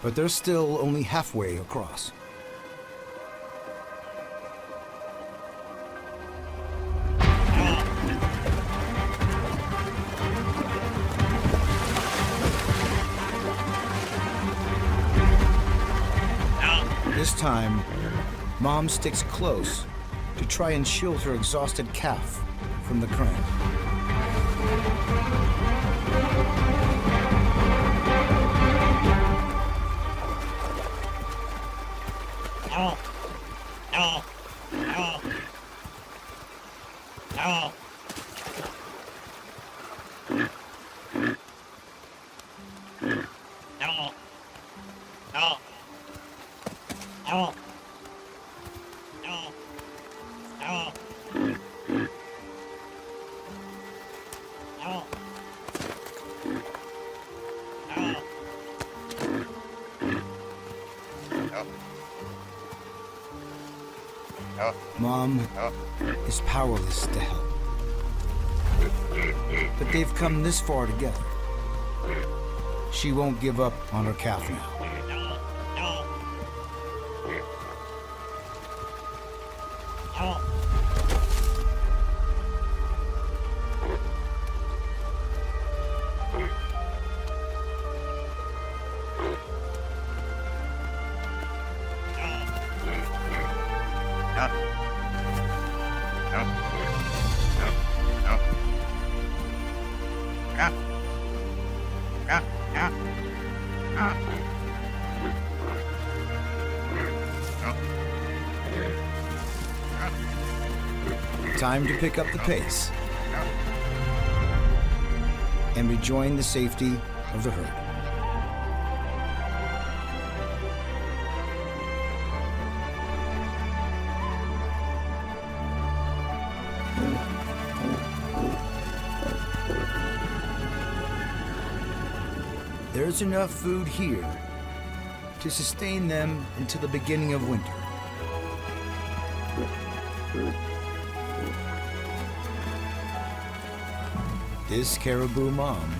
But they're still only halfway across. This time, Mom sticks close to try and shield her exhausted calf from the current. Mom is powerless to help. But they've come this far together. She won't give up on her calf now. Time to pick up the pace and rejoin the safety of the herd. There's enough food here to sustain them until the beginning of winter. This caribou mom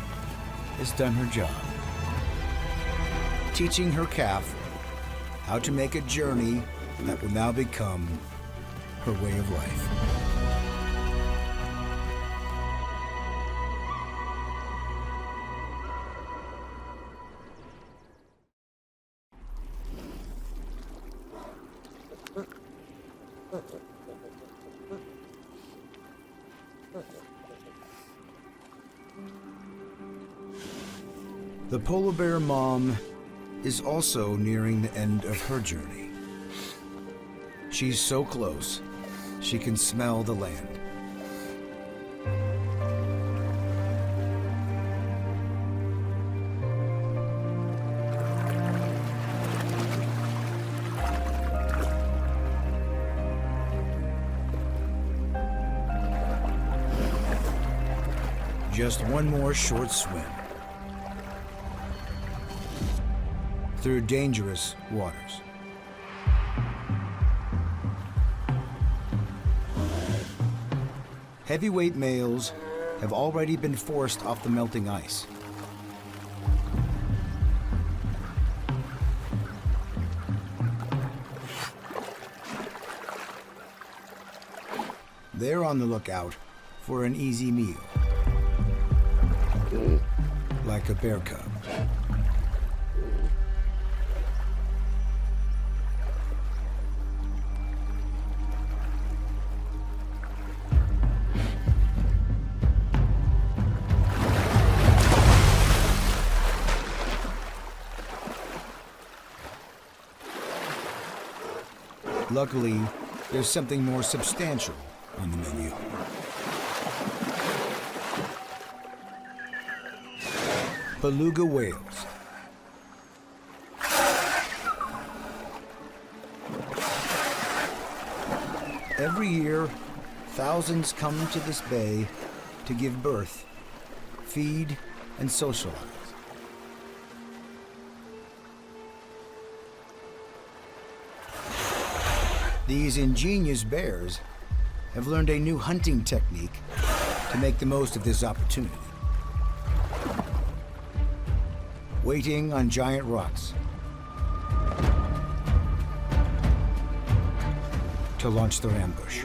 has done her job, teaching her calf how to make a journey that will now become her way of life. The polar bear mom is also nearing the end of her journey. She's so close, she can smell the land. Just one more short swim through dangerous waters. Heavyweight males have already been forced off the melting ice. They're on the lookout for an easy meal, like a bear cub. Luckily, there's something more substantial on the menu. Beluga whales. Every year, thousands come to this bay to give birth, feed, and socialize. These ingenious bears have learned a new hunting technique to make the most of this opportunity. Waiting on giant rocks to launch their ambush.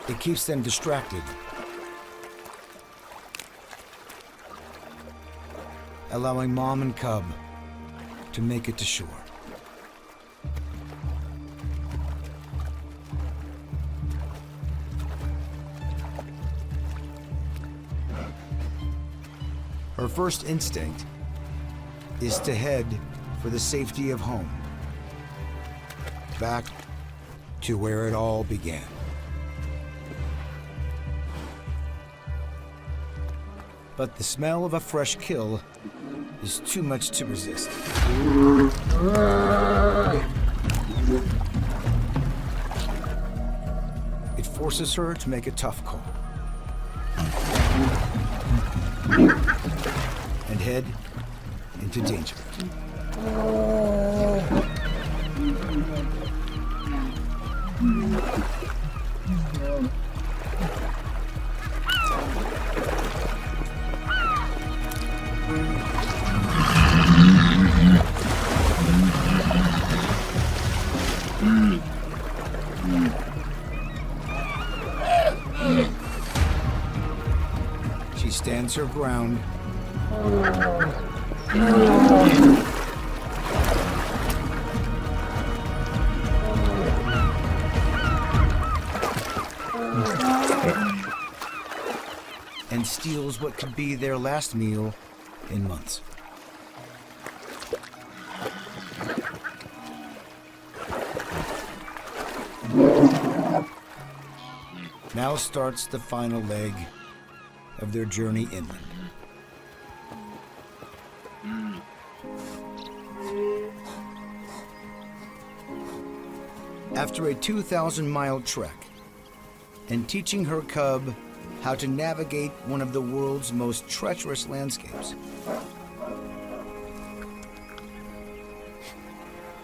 It keeps them distracted, allowing mom and cub to make it to shore. Her first instinct is to head for the safety of home, back to where it all began. But the smell of a fresh kill is too much to resist. It forces her to make a tough call and head into danger. She stands her ground and steals what could be their last meal in months. Now starts the final leg of their journey inland. After a 2,000-mile trek, and teaching her cub how to navigate one of the world's most treacherous landscapes,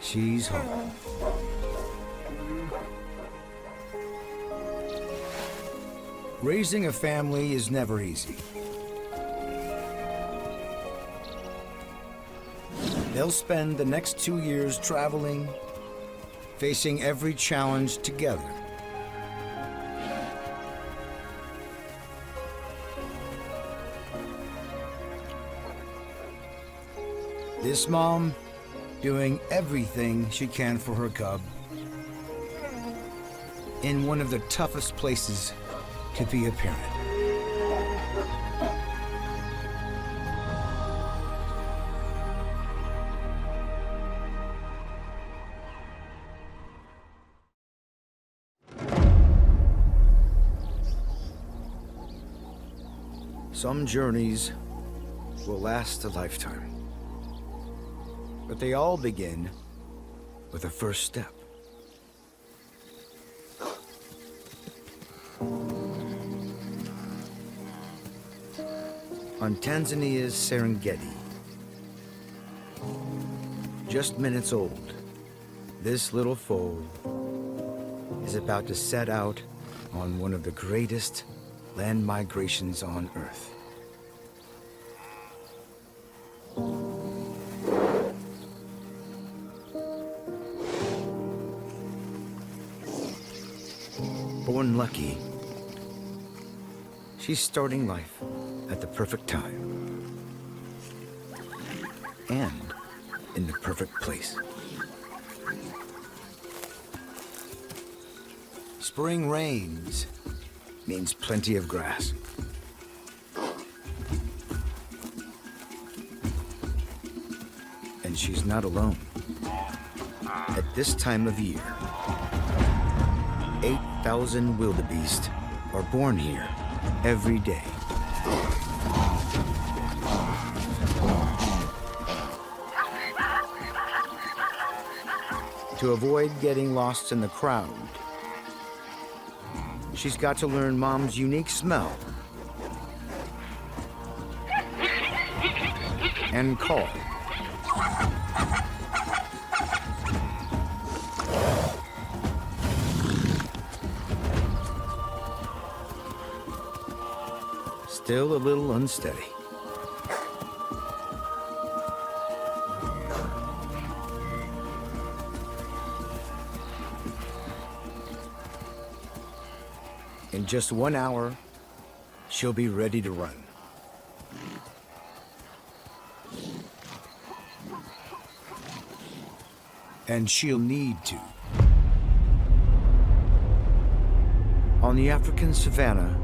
she's home. Raising a family is never easy. They'll spend the next 2 years traveling, facing every challenge together. This mom doing everything she can for her cub in one of the toughest places to be a parent. Some journeys will last a lifetime. But they all begin with a first step. On Tanzania's Serengeti, just minutes old, this little foal is about to set out on one of the greatest land migrations on Earth. Born lucky, she's starting life at the perfect time and in the perfect place. Spring rains means plenty of grass. And she's not alone. At this time of year, 8,000 wildebeest are born here every day. To avoid getting lost in the crowd, she's got to learn Mom's unique smell and call. Still a little unsteady. In just 1 hour, she'll be ready to run. And she'll need to. On the African Savannah,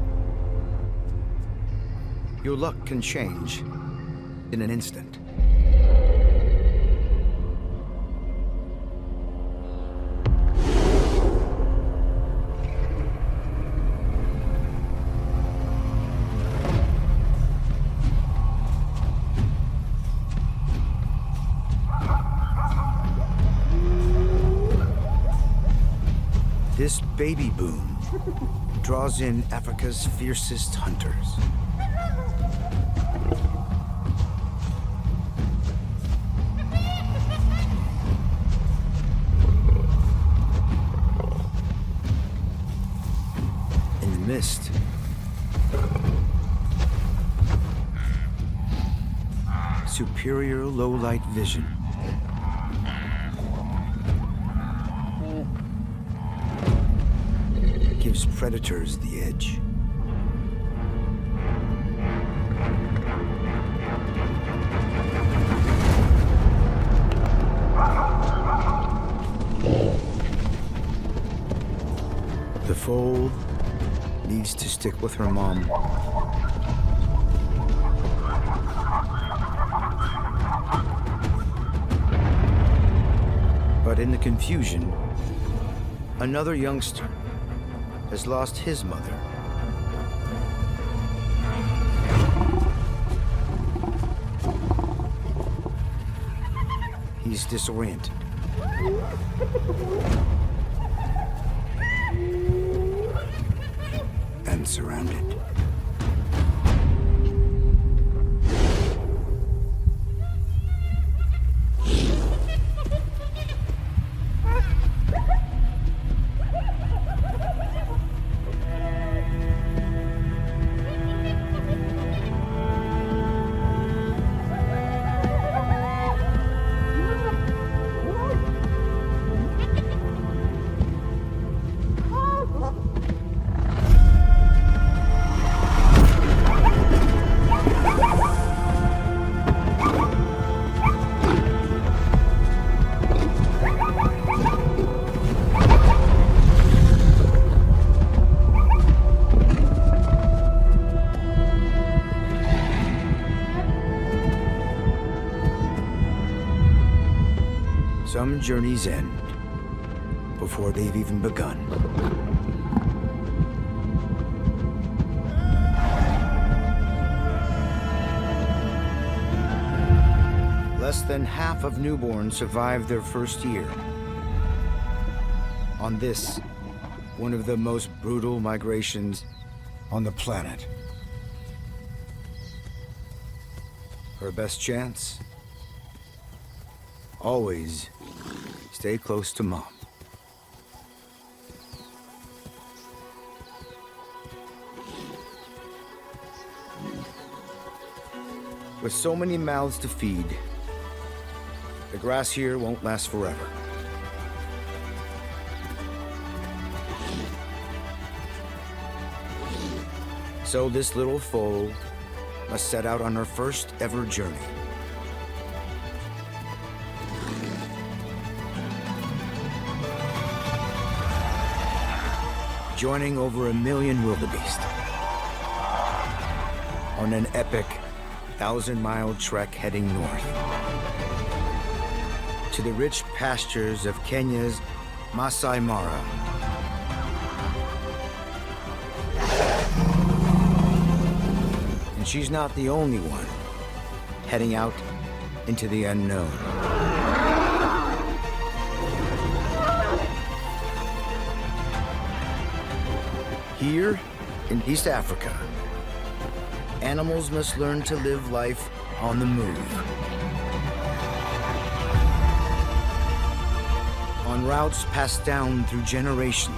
your luck can change in an instant. This baby boom draws in Africa's fiercest hunters. In the mist, superior low-light vision gives predators the edge. The foal needs to stick with her mom. But in the confusion, another youngster has lost his mother. He's disoriented. And surrounded. Some journeys end before they've even begun. Less than half of newborns survive their first year. On this, one of the most brutal migrations on the planet. Her best chance? Always stay close to mom. With so many mouths to feed, the grass here won't last forever. So this little foal must set out on her first ever journey. Joining over 1 million wildebeest on an epic 1,000-mile trek heading north to the rich pastures of Kenya's Masai Mara. And she's not the only one heading out into the unknown. Here in East Africa, animals must learn to live life on the move. On routes passed down through generations.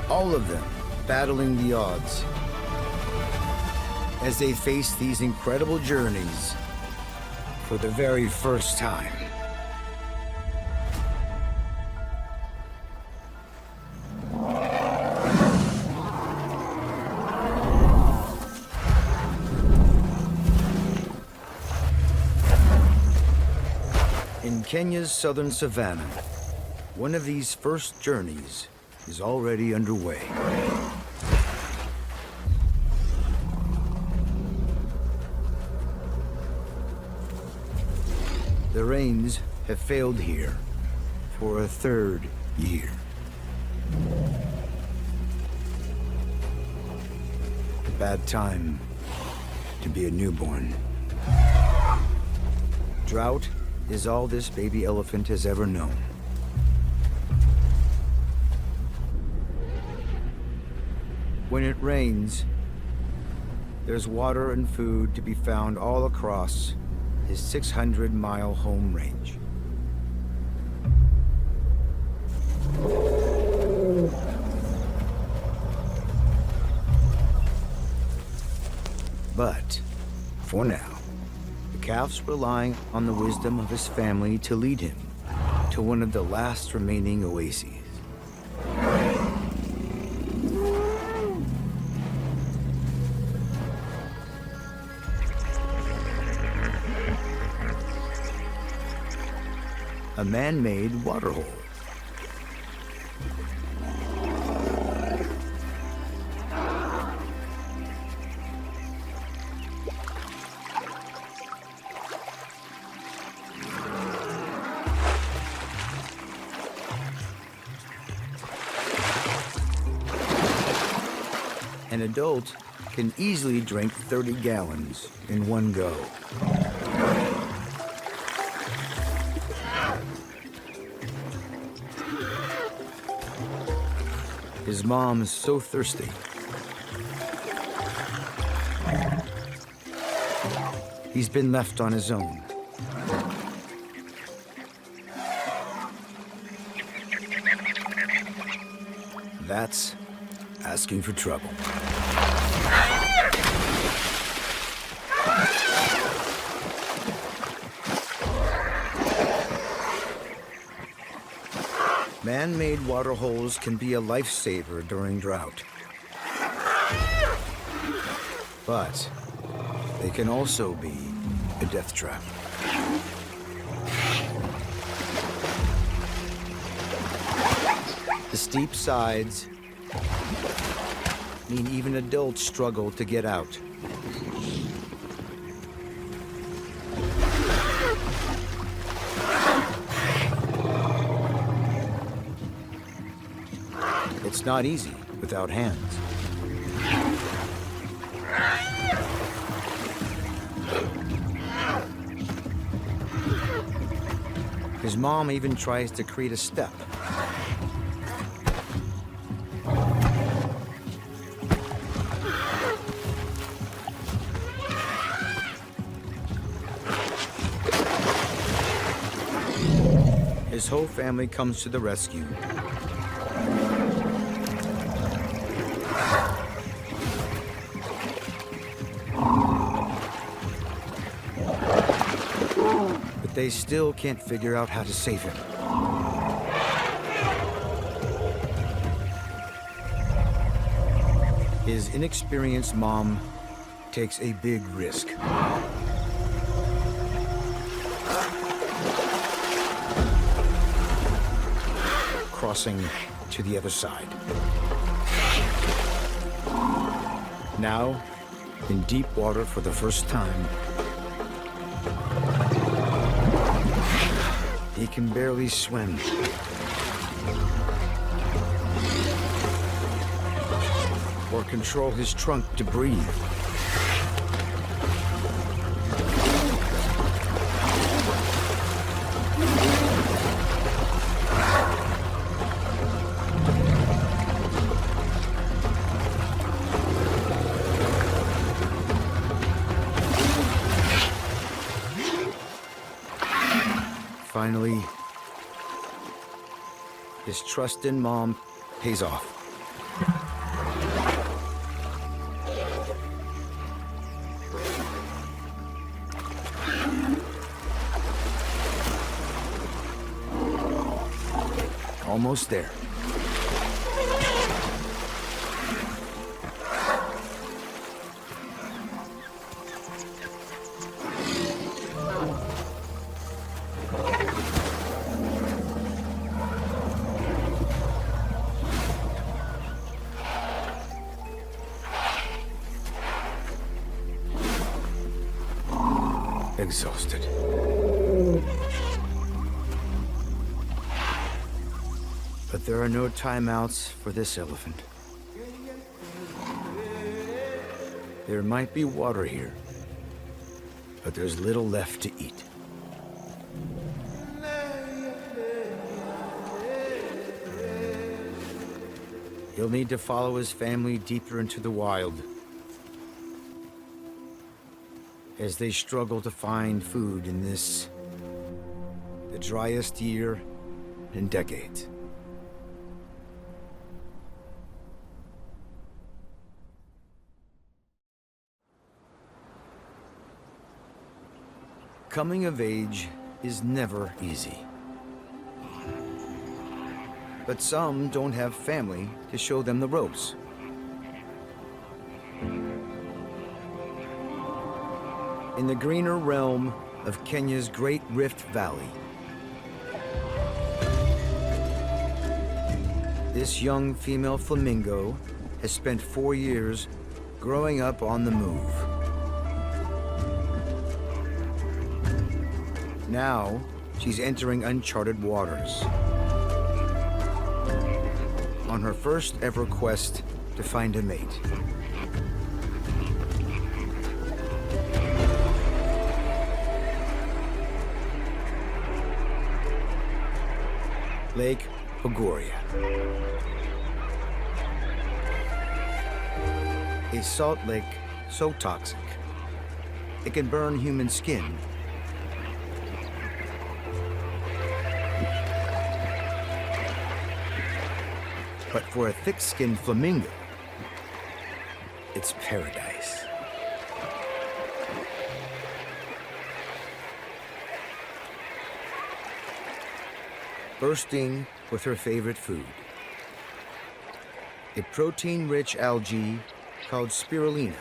All of them battling the odds as they face these incredible journeys for the very first time. In Kenya's southern Savannah, one of these first journeys is already underway. The rains have failed here for a third year. A bad time to be a newborn. Drought is all this baby elephant has ever known. When it rains, there's water and food to be found all across his 600-mile home range. But for now, the calf's relying on the wisdom of his family to lead him to one of the last remaining oases. A man-made waterhole. An adult can easily drink 30 gallons in one go. His mom is so thirsty. He's been left on his own. That's asking for trouble. Man-made water holes can be a lifesaver during drought. But they can also be a death trap. The steep sides mean even adults struggle to get out. It's not easy without hands. His mom even tries to create a step. His whole family comes to the rescue. But they still can't figure out how to save him. His inexperienced mom takes a big risk. Crossing to the other side. Now, in deep water for the first time, he can barely swim. Or control his trunk to breathe. Finally, his trust in Mom pays off. Almost there. Exhausted. But there are no timeouts for this elephant. There might be water here, but there's little left to eat. He'll need to follow his family deeper into the wild as they struggle to find food in this, the driest year in decades. Coming of age is never easy. But some don't have family to show them the ropes. In the greener realm of Kenya's Great Rift Valley, this young female flamingo has spent 4 years growing up on the move. Now, she's entering uncharted waters on her first ever quest to find a mate. Lake Bogoria. A salt lake so toxic, it can burn human skin. But for a thick-skinned flamingo, it's paradise. Bursting with her favorite food, a protein-rich algae called spirulina.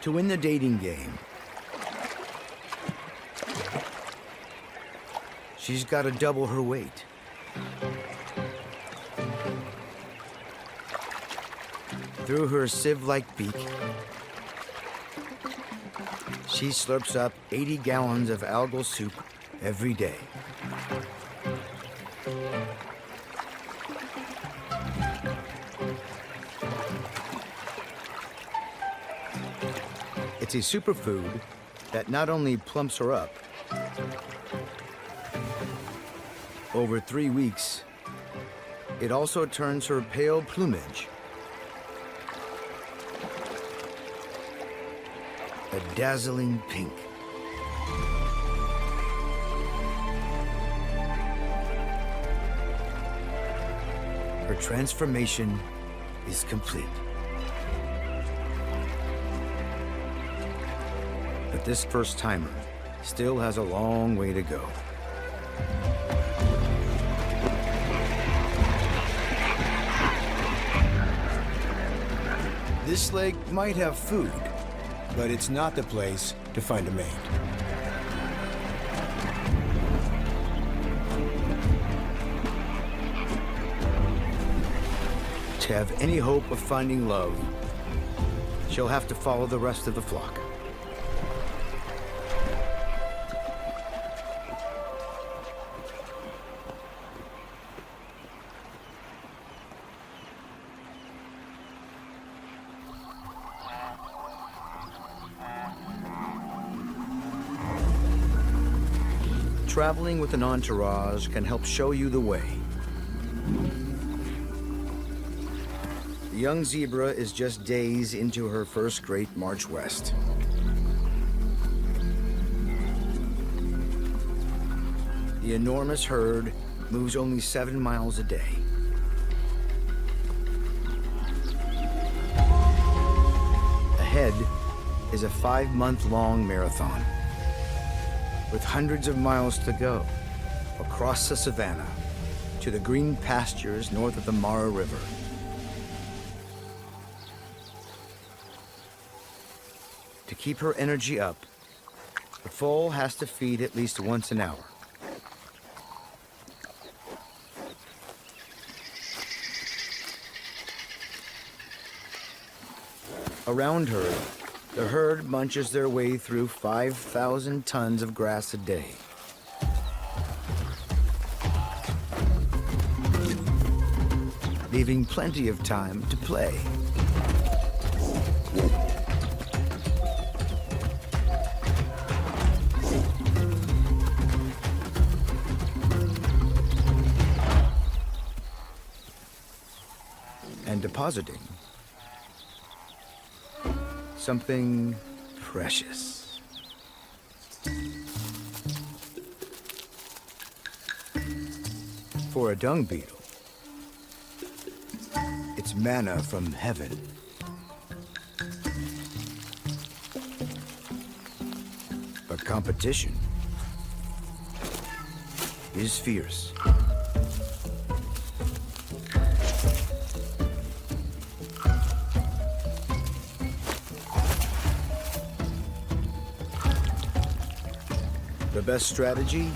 To win the dating game, she's got to double her weight. Through her sieve-like beak, she slurps up 80 gallons of algal soup every day. It's a superfood that not only plumps her up, over 3 weeks, it also turns her pale plumage a dazzling pink. Her transformation is complete. But this first-timer still has a long way to go. This lake might have food, but it's not the place to find a mate. To have any hope of finding love, she'll have to follow the rest of the flock. Traveling with an entourage can help show you the way. The young zebra is just days into her first great march west. The enormous herd moves only 7 miles a day. Ahead is a 5-month-long marathon, with hundreds of miles to go across the Savannah to the green pastures north of the Mara River. To keep her energy up, the foal has to feed at least once an hour. Around her, the herd munches their way through 5,000 tons of grass a day. Leaving plenty of time to play. And depositing something precious. For a dung beetle, it's manna from heaven. But competition is fierce. The best strategy?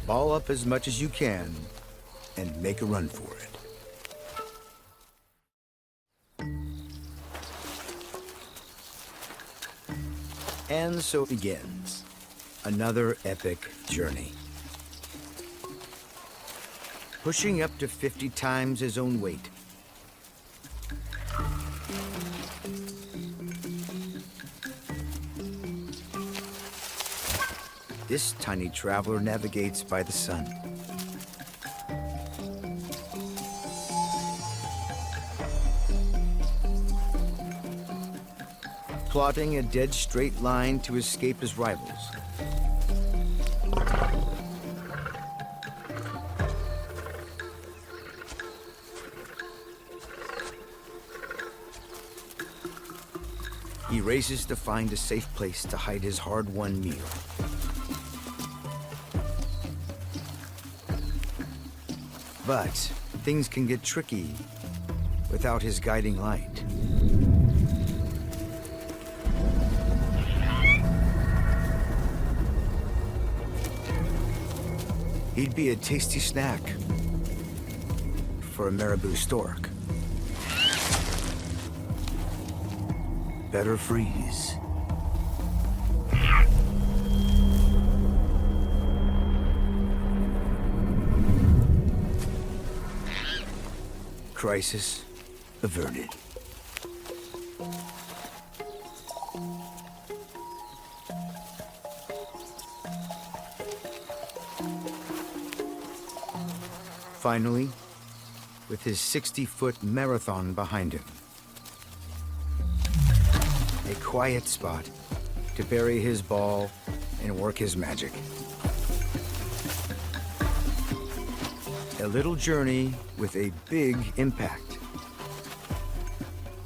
Ball up as much as you can and make a run for it. And so begins another epic journey. Pushing up to 50 times his own weight. This tiny traveler navigates by the sun. Plotting a dead straight line to escape his rivals. He races to find a safe place to hide his hard-won meal. But things can get tricky without his guiding light. He'd be a tasty snack for a marabou stork. Better freeze. Crisis averted. Finally, with his 60-foot marathon behind him, a quiet spot to bury his ball and work his magic. A little journey with a big impact.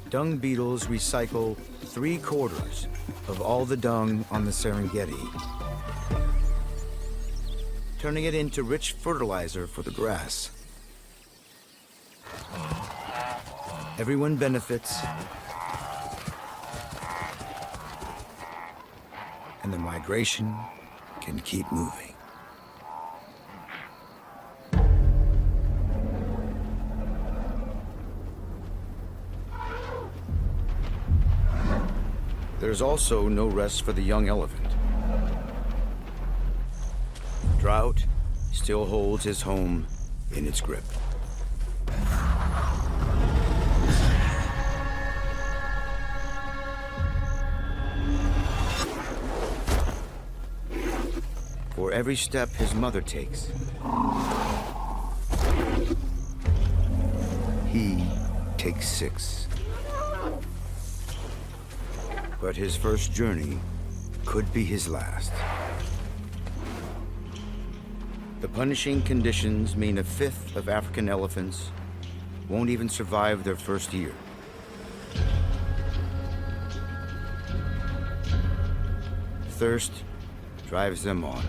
Dung beetles recycle 3/4 of all the dung on the Serengeti, turning it into rich fertilizer for the grass. Everyone benefits, and the migration can keep moving. There's also no rest for the young elephant. Drought still holds his home in its grip. For every step his mother takes, he takes 6. But his first journey could be his last. The punishing conditions mean 1/5 of African elephants won't even survive their first year. Thirst drives them on.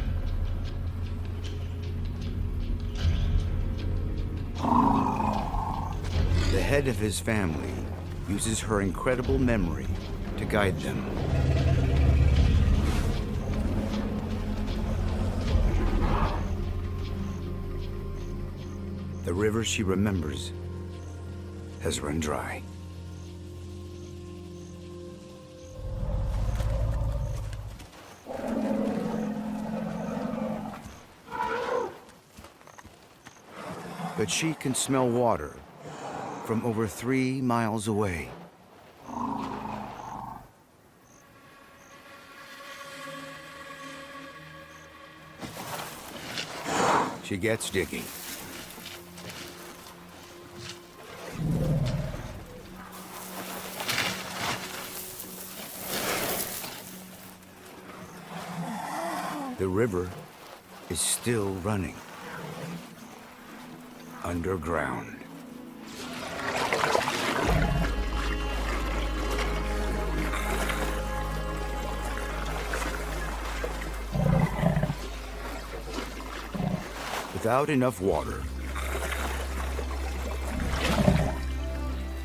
The head of his family uses her incredible memory to guide them. The river she remembers has run dry. But she can smell water from over 3 miles away. She gets digging. The river is still running underground. Without enough water,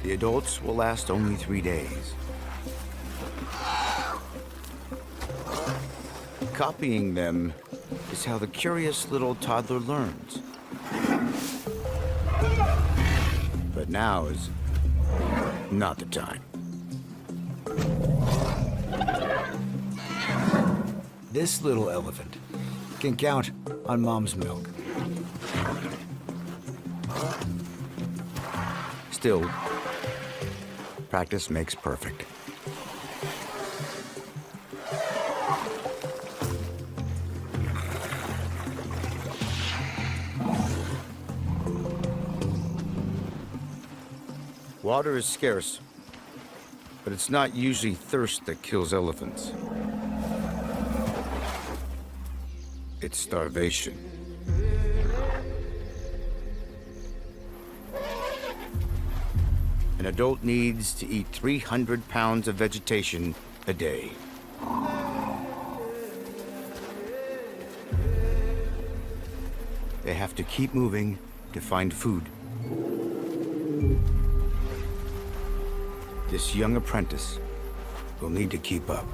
the adults will last only 3 days. Copying them is how the curious little toddler learns. But now is not the time. This little elephant can count on Mom's milk. Still, practice makes perfect. Water is scarce, but it's not usually thirst that kills elephants. It's starvation. An adult needs to eat 300 pounds of vegetation a day. They have to keep moving to find food. This young apprentice will need to keep up.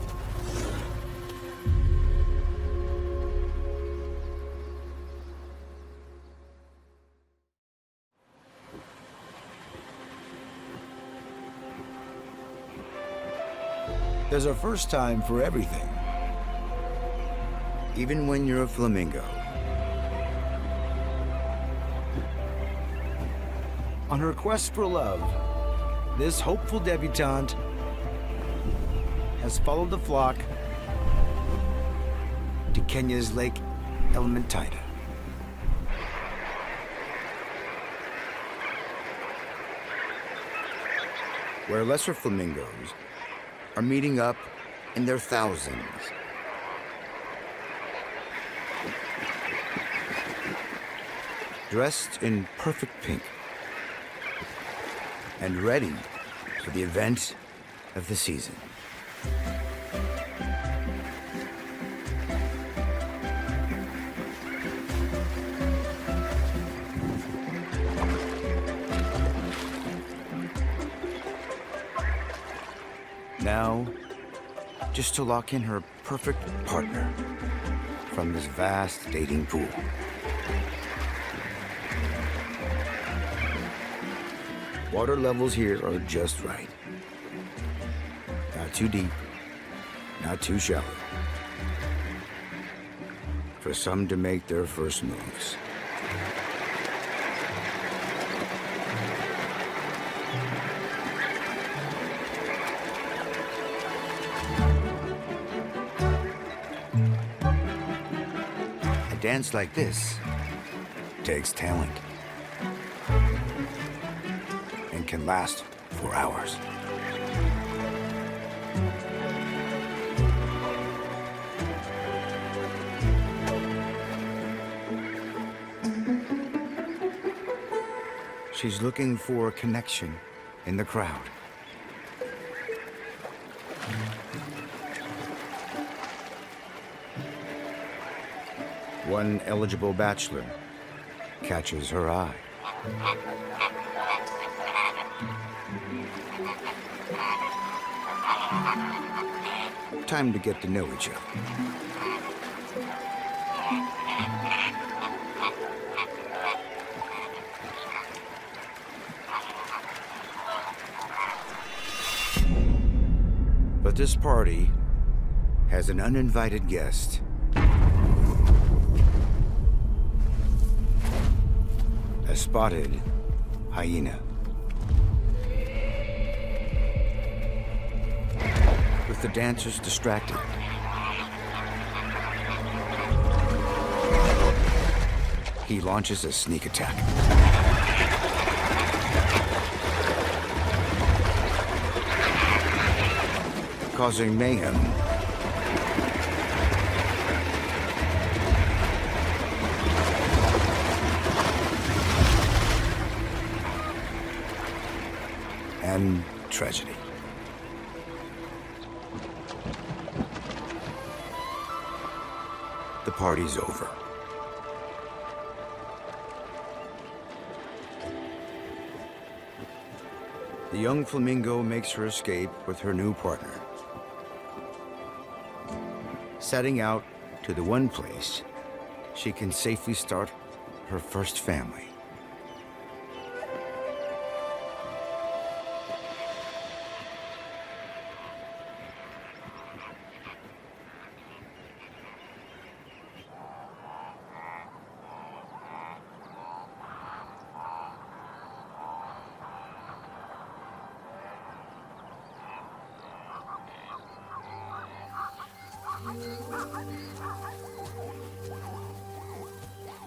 There's a first time for everything, even when you're a flamingo. On her quest for love, this hopeful debutante has followed the flock to Kenya's Lake Elementaita. where lesser flamingos are meeting up in their thousands. Dressed in perfect pink and ready for the event of the season. Now, just to lock in her perfect partner from this vast dating pool. Water levels here are just right. Not too deep, not too shallow. For some to make their first moves. A dance like this takes talent. Can last for hours. She's looking for a connection in the crowd. One eligible bachelor catches her eye. Time to get to know each other. But this party has an uninvited guest. A spotted hyena. With the dancers distracted, he launches a sneak attack. Causing mayhem. And tragedy. The party's over. The young flamingo makes her escape with her new partner, setting out to the one place she can safely start her first family.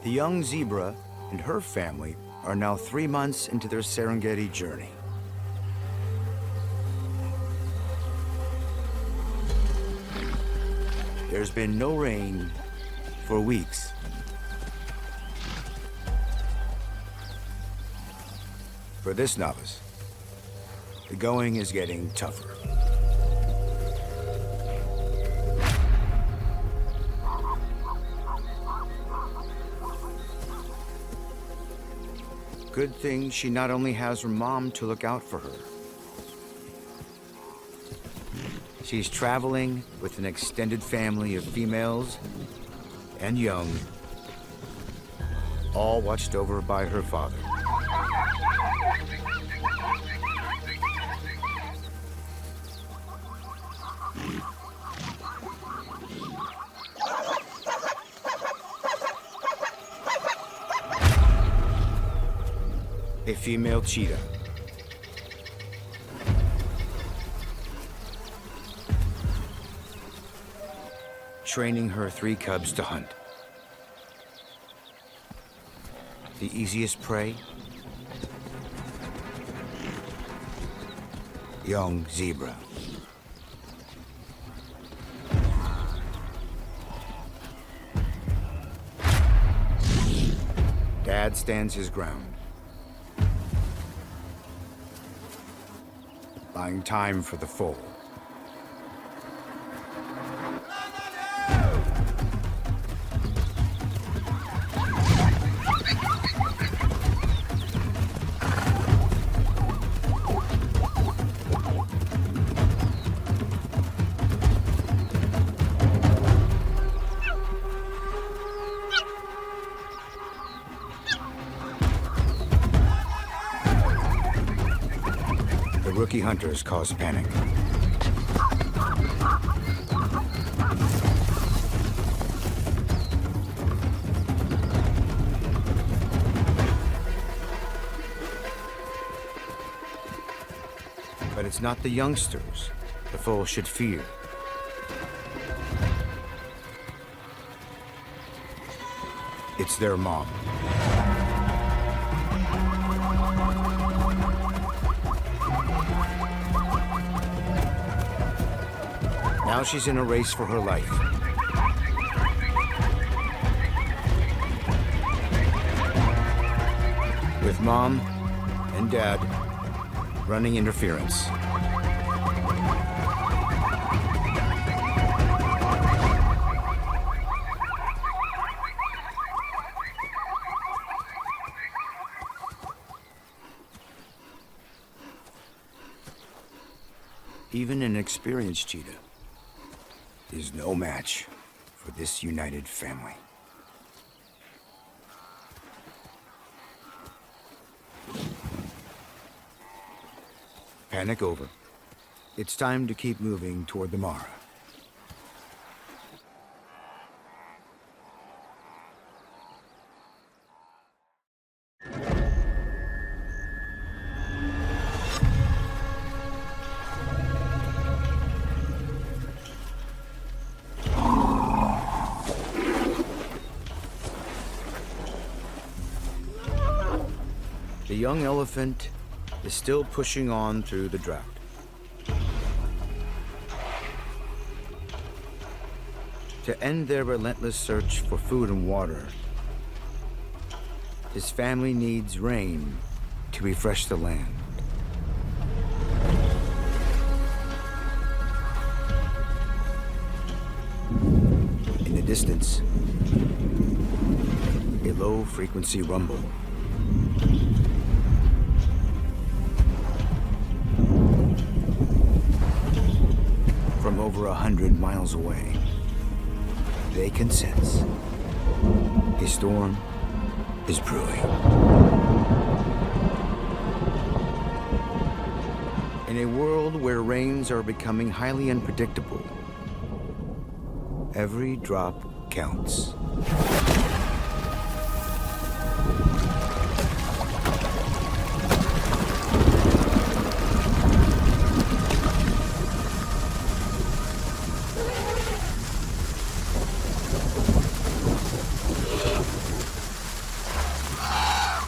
The young zebra and her family are now 3 months into their Serengeti journey. There's been no rain for weeks. For this novice, the going is getting tougher. Good thing she not only has her mom to look out for her. She's traveling with an extended family of females and young, all watched over by her father. A female cheetah. Training her 3 cubs to hunt. The easiest prey young zebra. Dad stands his ground, buying time for the foal. Rookie hunters cause panic. But it's not the youngsters the foal should fear. It's their mom. Now she's in a race for her life. With Mom and Dad running interference. Even an experienced cheetah is no match for this united family. Panic over. It's time to keep moving toward the Mara. The young elephant is still pushing on through the drought. To end their relentless search for food and water, his family needs rain to refresh the land. In the distance, a low-frequency rumble. From over 100 miles away, they can sense a storm is brewing. In a world where rains are becoming highly unpredictable, every drop counts.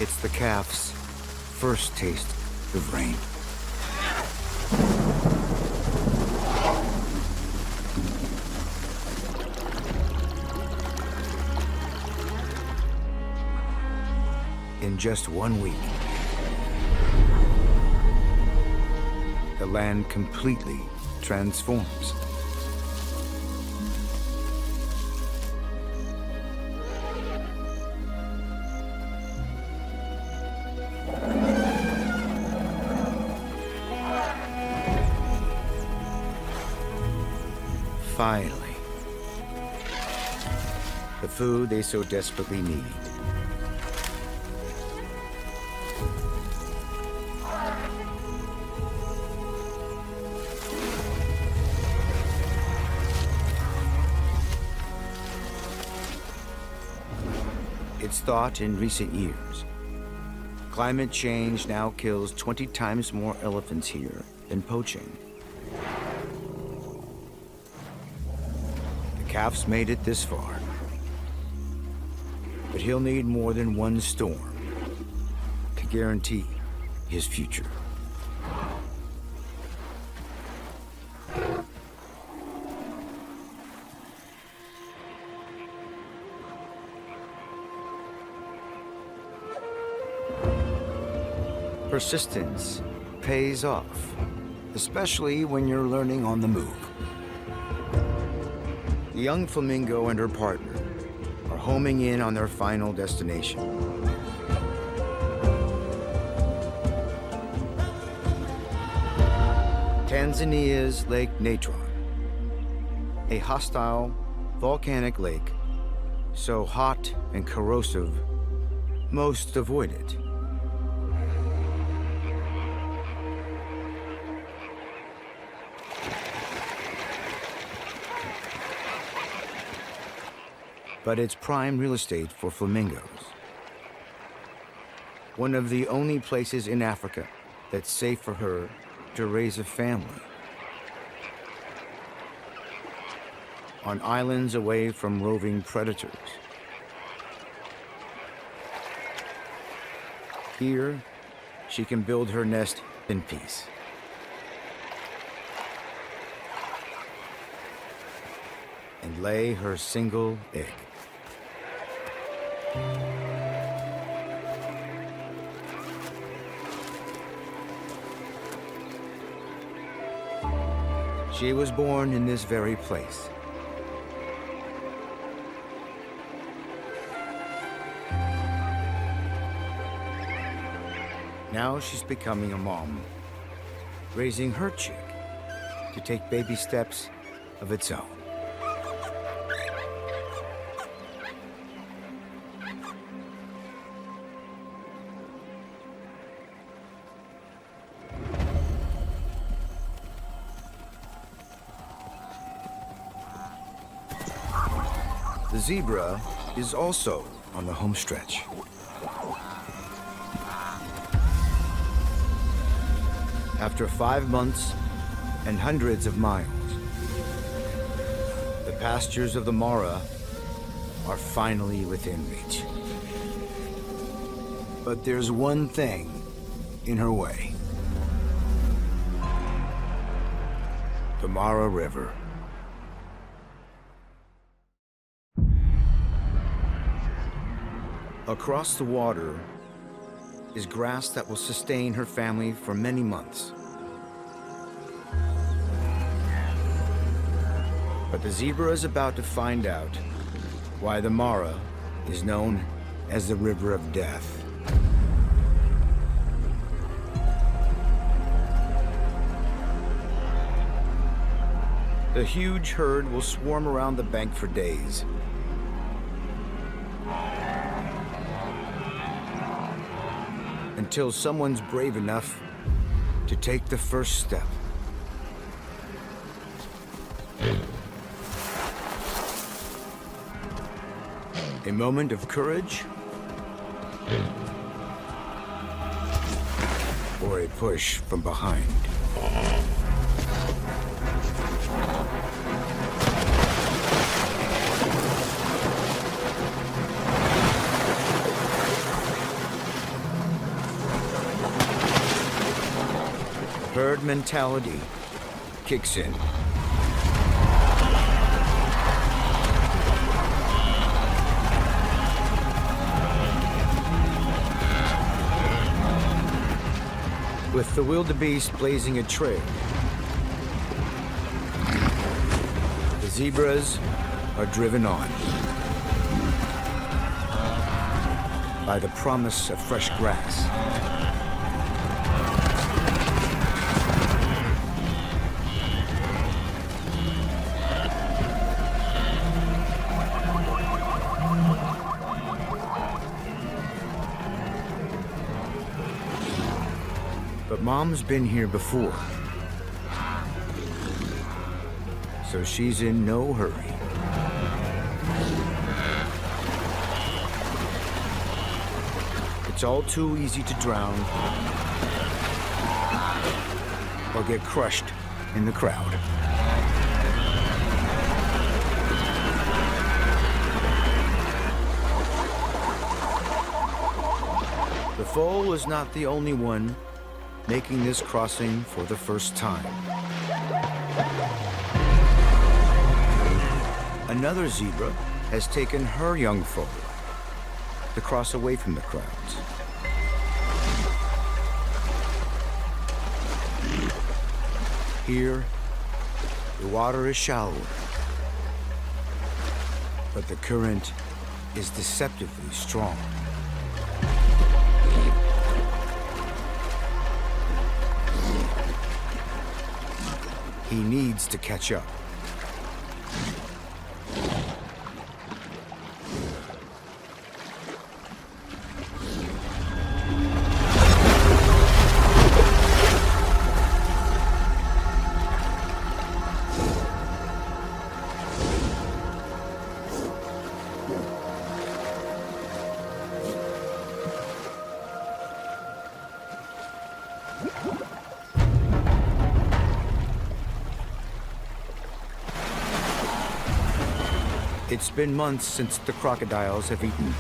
It's the calf's first taste of rain. In just 1 week, the land completely transforms. Finally, the food they so desperately need. It's thought in recent years, climate change now kills 20 times more elephants here than poaching. The calf's made it this far, but he'll need more than one storm to guarantee his future. Persistence pays off, especially when you're learning on the move. The young flamingo and her partner are homing in on their final destination. Tanzania's Lake Natron, a hostile, volcanic lake so hot and corrosive, most avoid it. But it's prime real estate for flamingos. One of the only places in Africa that's safe for her to raise a family. On islands away from roving predators. Here, she can build her nest in peace. And lay her single egg. She was born in this very place. Now she's becoming a mom, raising her chick to take baby steps of its own. The zebra is also on the home stretch. After 5 months and hundreds of miles, the pastures of the Mara are finally within reach. But there's one thing in her way. The Mara River. Across the water is grass that will sustain her family for many months. But the zebra is about to find out why the Mara is known as the River of Death. The huge herd will swarm around the bank for days. Until someone's brave enough to take the first step. A moment of courage, or a push from behind. Herd mentality kicks in. With the wildebeest blazing a trail, the zebras are driven on by the promise of fresh grass. But Mom's been here before, so she's in no hurry. It's all too easy to drown or get crushed in the crowd. The foal is not the only one making this crossing for the first time. Another zebra has taken her young foal to cross away from the crowds. Here, the water is shallower, but the current is deceptively strong. He needs to catch up. It's been months since the crocodiles have eaten.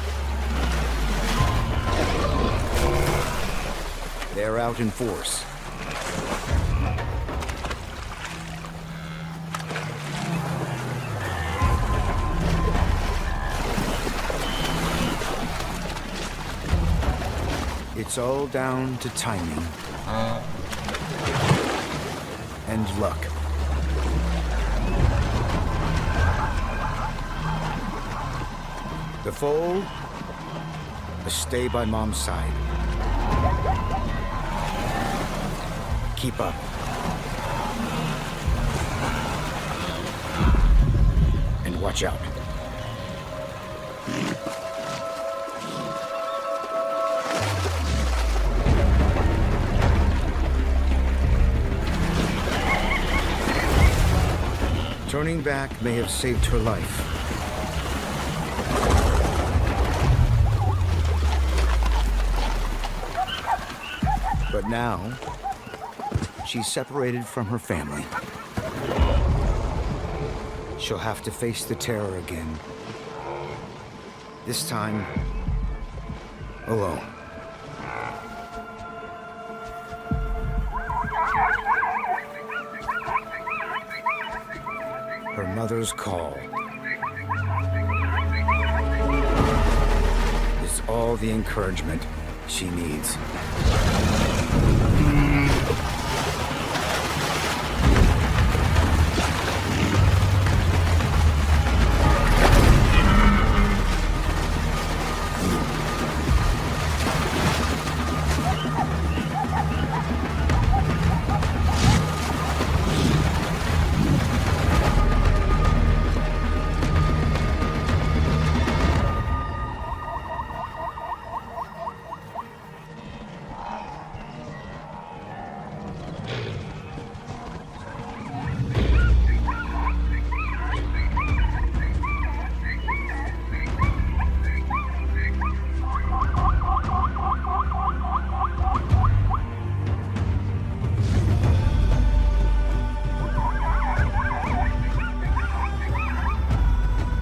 They're out in force. It's all down to timing and luck. The foal will stay by Mom's side. Keep up. And watch out. Turning back may have saved her life. But now, she's separated from her family. She'll have to face the terror again. This time, alone. Her mother's call is all the encouragement she needs.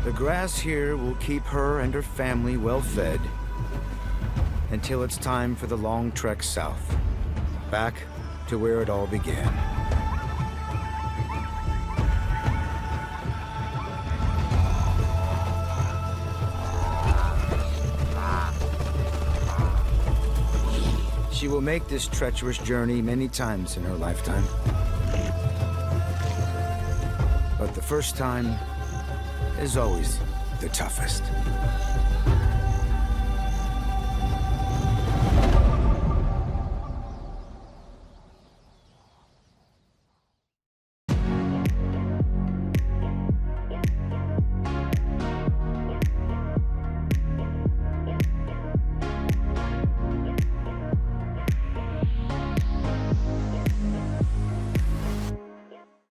The grass here will keep her and her family well fed until it's time for the long trek south, back to where it all began. She will make this treacherous journey many times in her lifetime. But the first time is always the toughest.